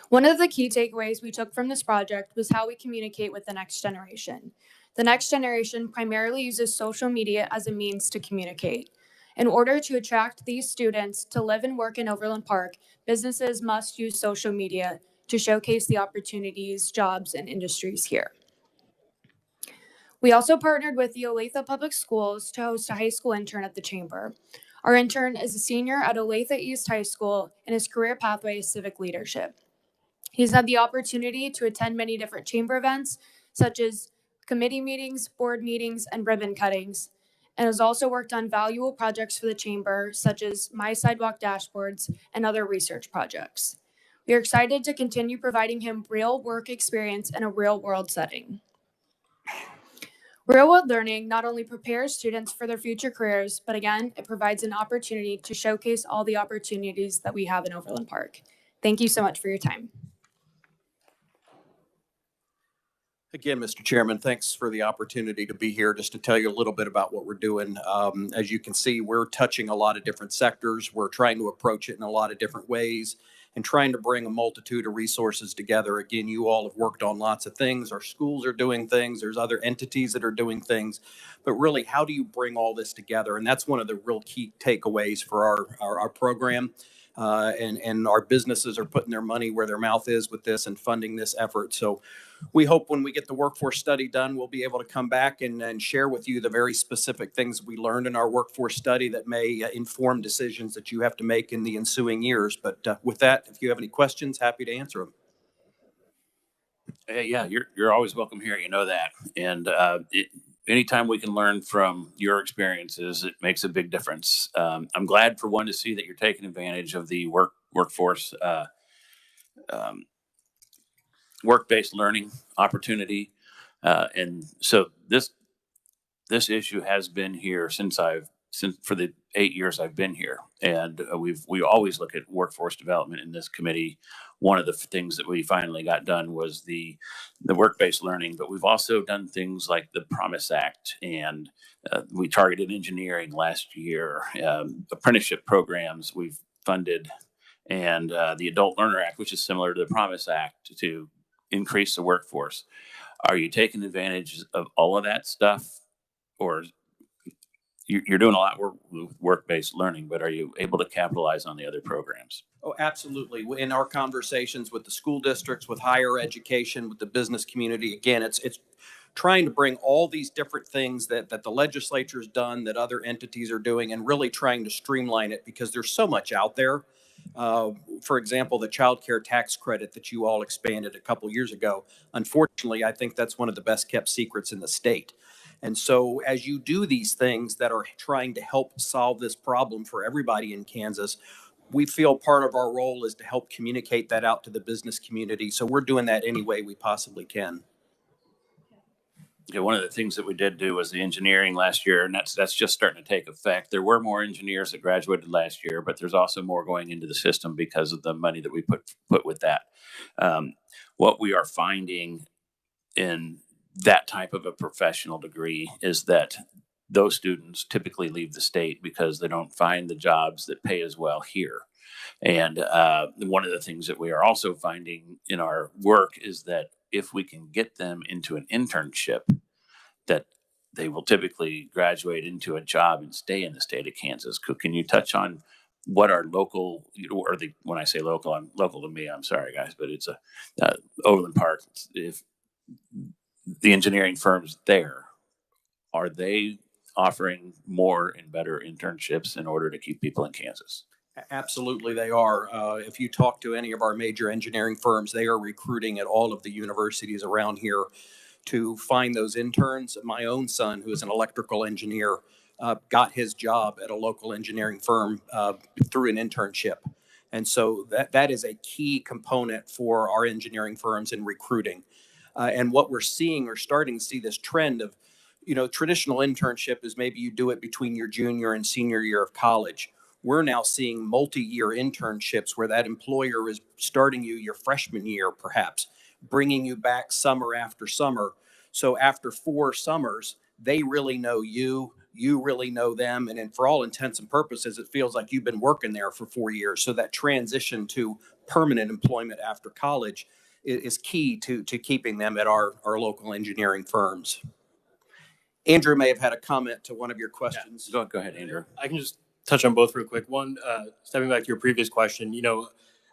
One of the key takeaways we took from this project was how we communicate with the next generation. The next generation primarily uses social media as a means to communicate. In order to attract these students to live and work in Overland Park, businesses must use social media to showcase the opportunities, jobs, and industries here. We also partnered with the Olathe Public Schools to host a high school intern at the Chamber. Our intern is a senior at Olathe East High School, and his career pathway is civic leadership. He's had the opportunity to attend many different Chamber events, such as committee meetings, board meetings, and ribbon cuttings, and has also worked on valuable projects for the Chamber, such as My Sidewalk dashboards and other research projects. We are excited to continue providing him real work experience in a real-world setting. Real-world learning not only prepares students for their future careers, but again, it provides an opportunity to showcase all the opportunities that we have in Overland Park. Thank you so much for your time. Again, Mr. Chairman, thanks for the opportunity to be here just to tell you a little bit about what we're doing. As you can see, we're touching a lot of different sectors. We're trying to approach it in a lot of different ways and trying to bring a multitude of resources together. Again, you all have worked on lots of things. Our schools are doing things. There's other entities that are doing things. But really, how do you bring all this together? And that's one of the real key takeaways for our program. And our businesses are putting their money where their mouth is with this and funding this effort. So we hope when we get the workforce study done, we'll be able to come back and share with you the very specific things we learned in our workforce study that may inform decisions that you have to make in the ensuing years. But with that, if you have any questions, happy to answer them. Yeah, you're always welcome here. You know that. And anytime we can learn from your experiences, it makes a big difference. I'm glad for one to see that you're taking advantage of the workforce work-based learning opportunity. And so this issue has been here since for the 8 years I've been here, and we always look at workforce development in this committee. One of the things that we finally got done was the work-based learning, but we've also done things like the Promise Act, and we targeted engineering last year. Apprenticeship programs we've funded, and the Adult Learner Act, which is similar to the Promise Act, to increase the workforce. Are you taking advantage of all of that stuff, or you're doing a lot with work-based learning, but are you able to capitalize on the other programs? Oh, absolutely. In our conversations with the school districts, with higher education, with the business community, again, it's trying to bring all these different things that the legislature has done, that other entities are doing, and really trying to streamline it because there's so much out there. For example, the child care tax credit that you all expanded a couple years ago. Unfortunately, I think that's one of the best kept secrets in the state. And so as you do these things that are trying to help solve this problem for everybody in Kansas, we feel part of our role is to help communicate that out to the business community. So we're doing that any way we possibly can. Yeah, one of the things that we did do was the engineering last year, and that's just starting to take effect. There were more engineers that graduated last year, but there's also more going into the system because of the money that we put with that. What we are finding in that type of a professional degree is that those students typically leave the state because they don't find the jobs that pay as well here. And one of the things that we are also finding in our work is that if we can get them into an internship, that they will typically graduate into a job and stay in the state of Kansas. Can you touch on what our local, or when I say local, I'm local to me, I'm sorry guys, but it's Overland Park. If the engineering firms there, are they offering more and better internships in order to keep people in Kansas? Absolutely, they are. If you talk to any of our major engineering firms, they are recruiting at all of the universities around here to find those interns. My own son, who is an electrical engineer, got his job at a local engineering firm through an internship. And so that is a key component for our engineering firms in recruiting. And what we're seeing, or starting to see this trend of, traditional internship is maybe you do it between your junior and senior year of college. We're now seeing multi-year internships where that employer is starting you your freshman year, perhaps, bringing you back summer after summer. So after 4 summers, they really know you, you really know them. And for all intents and purposes, it feels like you've been working there for 4 years. So that transition to permanent employment after college is key to keeping them at our local engineering firms. Andrew may have had a comment to one of your questions. Yeah. Go ahead, Andrew. I can just touch on both real quick. One, stepping back to your previous question,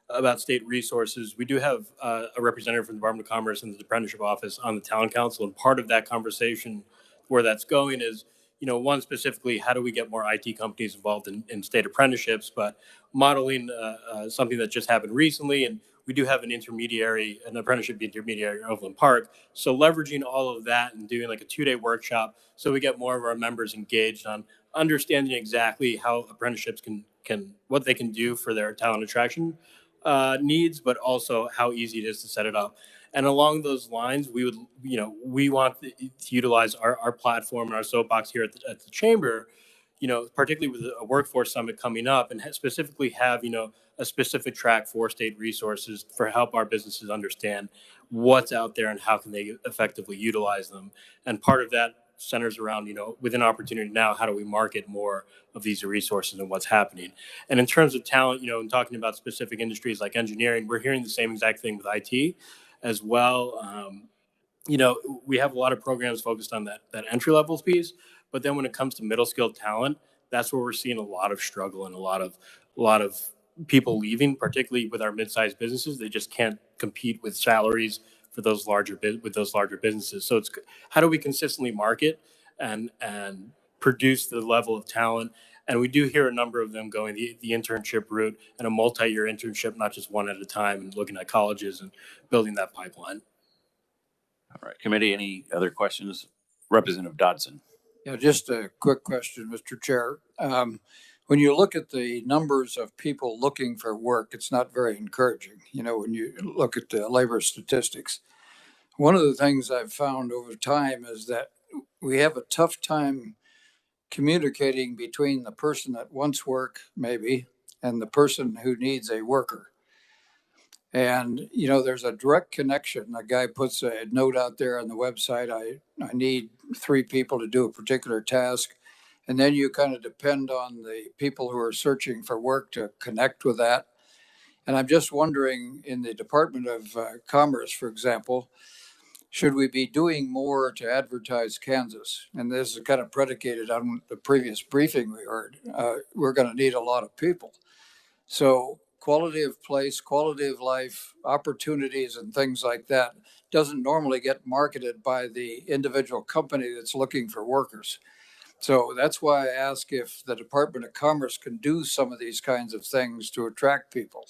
about state resources, we do have a representative from the Department of Commerce and the Apprenticeship Office on the Talent Council, and part of that conversation where that's going is, one specifically, how do we get more IT companies involved in state apprenticeships, but modeling something that just happened recently, and we do have an apprenticeship intermediary in Overland Park, so leveraging all of that and doing like a 2-day workshop so we get more of our members engaged on understanding exactly how apprenticeships can what they can do for their talent attraction needs, but also how easy it is to set it up. And along those lines, we want to utilize our platform and our soapbox here at the chamber, particularly with a workforce summit coming up, and specifically have, a specific track for state resources for help our businesses understand what's out there and how can they effectively utilize them. And part of that centers around, within Opportunity Now, how do we market more of these resources and what's happening? And in terms of talent, and talking about specific industries like engineering, we're hearing the same exact thing with IT as well. We have a lot of programs focused on that entry level piece, but then when it comes to middle skilled talent, that's where we're seeing a lot of struggle and a lot of people leaving, particularly with our mid-sized businesses. They just can't compete with salaries for those larger businesses. So it's how do we consistently market and produce the level of talent? And we do hear a number of them going the internship route and a multi-year internship, not just one at a time, and looking at colleges and building that pipeline. All right, committee, any other questions? Representative Dodson. Yeah, just a quick question, Mr. Chair. When you look at the numbers of people looking for work, it's not very encouraging. When you look at the labor statistics, one of the things I've found over time is that we have a tough time communicating between the person that wants work, maybe, and the person who needs a worker. And, there's a direct connection. A guy puts a note out there on the website, I need 3 people to do a particular task. And then you kind of depend on the people who are searching for work to connect with that. And I'm just wondering, in the Department of Commerce, for example, should we be doing more to advertise Kansas? And this is kind of predicated on the previous briefing we heard. We're going to need a lot of people. So quality of place, quality of life, opportunities, and things like that doesn't normally get marketed by the individual company that's looking for workers. So that's why I ask if the Department of Commerce can do some of these kinds of things to attract people.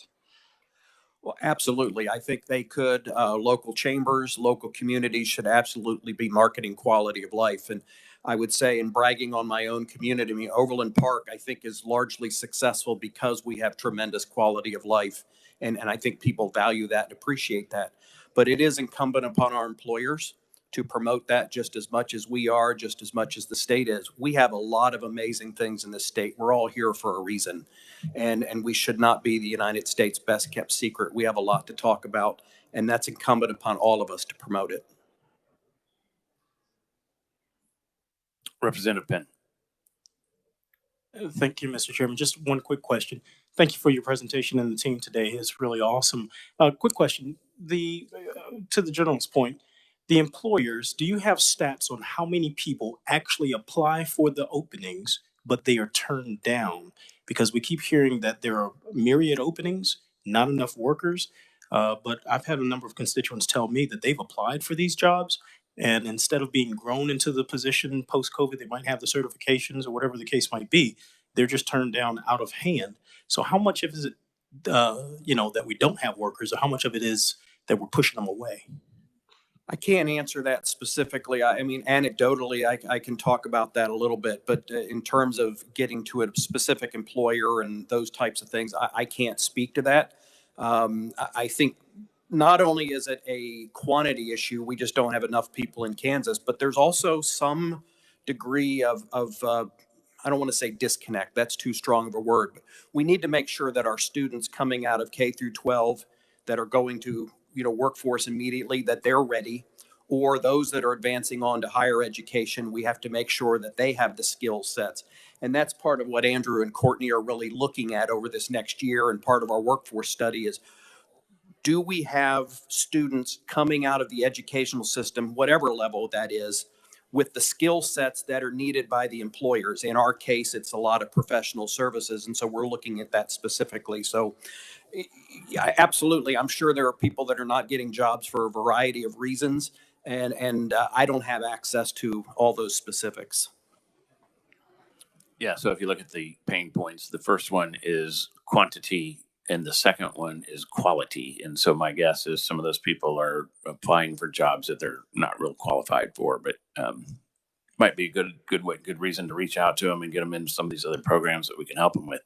Well, absolutely. I think they could. Local chambers, local communities should absolutely be marketing quality of life. And I would say, in bragging on my own community, Overland Park, I think, is largely successful because we have tremendous quality of life. And I think people value that and appreciate that. But it is incumbent upon our employers to promote that just as much as we are, just as much as the state is. We have a lot of amazing things in this state. We're all here for a reason. And we should not be the United States' best kept secret. We have a lot to talk about, and that's incumbent upon all of us to promote it. Representative Penn. Thank you, Mr. Chairman. Just one quick question. Thank you for your presentation and the team today. It's really awesome. Quick question. To the gentleman's point, the employers, do you have stats on how many people actually apply for the openings, but they are turned down? Because we keep hearing that there are myriad openings, not enough workers. But I've had a number of constituents tell me that they've applied for these jobs, and instead of being grown into the position post-COVID, they might have the certifications or whatever the case might be. They're just turned down out of hand. So how much of it is it, that we don't have workers, or how much of it is that we're pushing them away? I can't answer that specifically. I mean, anecdotally, I can talk about that a little bit, but in terms of getting to a specific employer and those types of things, I can't speak to that. I think not only is it a quantity issue, we just don't have enough people in Kansas, but there's also some degree of I don't want to say disconnect. That's too strong of a word. But we need to make sure that our students coming out of K through 12 that are going to workforce immediately, that they're ready, or those that are advancing on to higher education, we have to make sure that they have the skill sets. And that's part of what Andrew and Courtney are really looking at over this next year. And part of our workforce study is, do we have students coming out of the educational system, whatever level that is, with the skill sets that are needed by the employers? In our case, it's a lot of professional services. And so we're looking at that specifically. So yeah, absolutely. I'm sure there are people that are not getting jobs for a variety of reasons. And I don't have access to all those specifics. Yeah, so if you look at the pain points, the first one is quantity and the second one is quality. And so my guess is some of those people are applying for jobs that they're not real qualified for, but might be a good reason to reach out to them and get them into some of these other programs that we can help them with.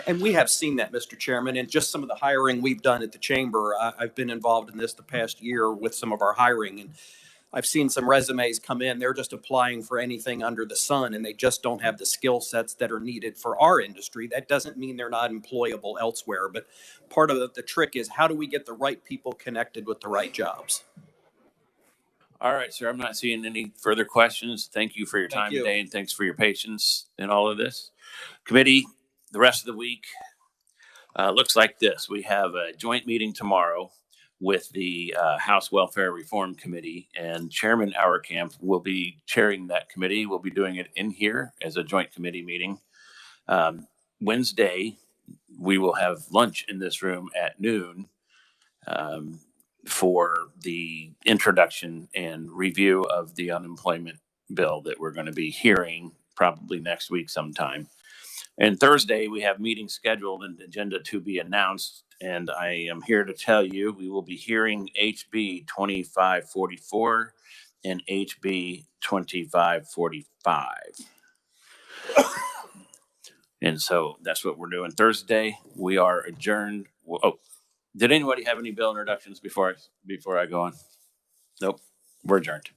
And we have seen that, Mr. Chairman, and just some of the hiring we've done at the chamber. I've been involved in this the past year with some of our hiring, and I've seen some resumes come in, they're just applying for anything under the sun and they just don't have the skill sets that are needed for our industry. That doesn't mean they're not employable elsewhere, but part of the trick is how do we get the right people connected with the right jobs? All right, sir. I'm not seeing any further questions. Thank you for your Thank time you. today, and thanks for your patience in all of this. Committee, the rest of the week looks like this. We have a joint meeting tomorrow with the House Welfare Reform Committee, and Chairman Auerkamp will be chairing that committee. We'll be doing it in here as a joint committee meeting. Wednesday, we will have lunch in this room at noon for the introduction and review of the unemployment bill that we're going to be hearing probably next week sometime. And Thursday, we have meetings scheduled and agenda to be announced. And I am here to tell you, we will be hearing HB 2544 and HB 2545. And so that's what we're doing Thursday. We are adjourned. Oh, did anybody have any bill introductions before I go on? Nope. We're adjourned.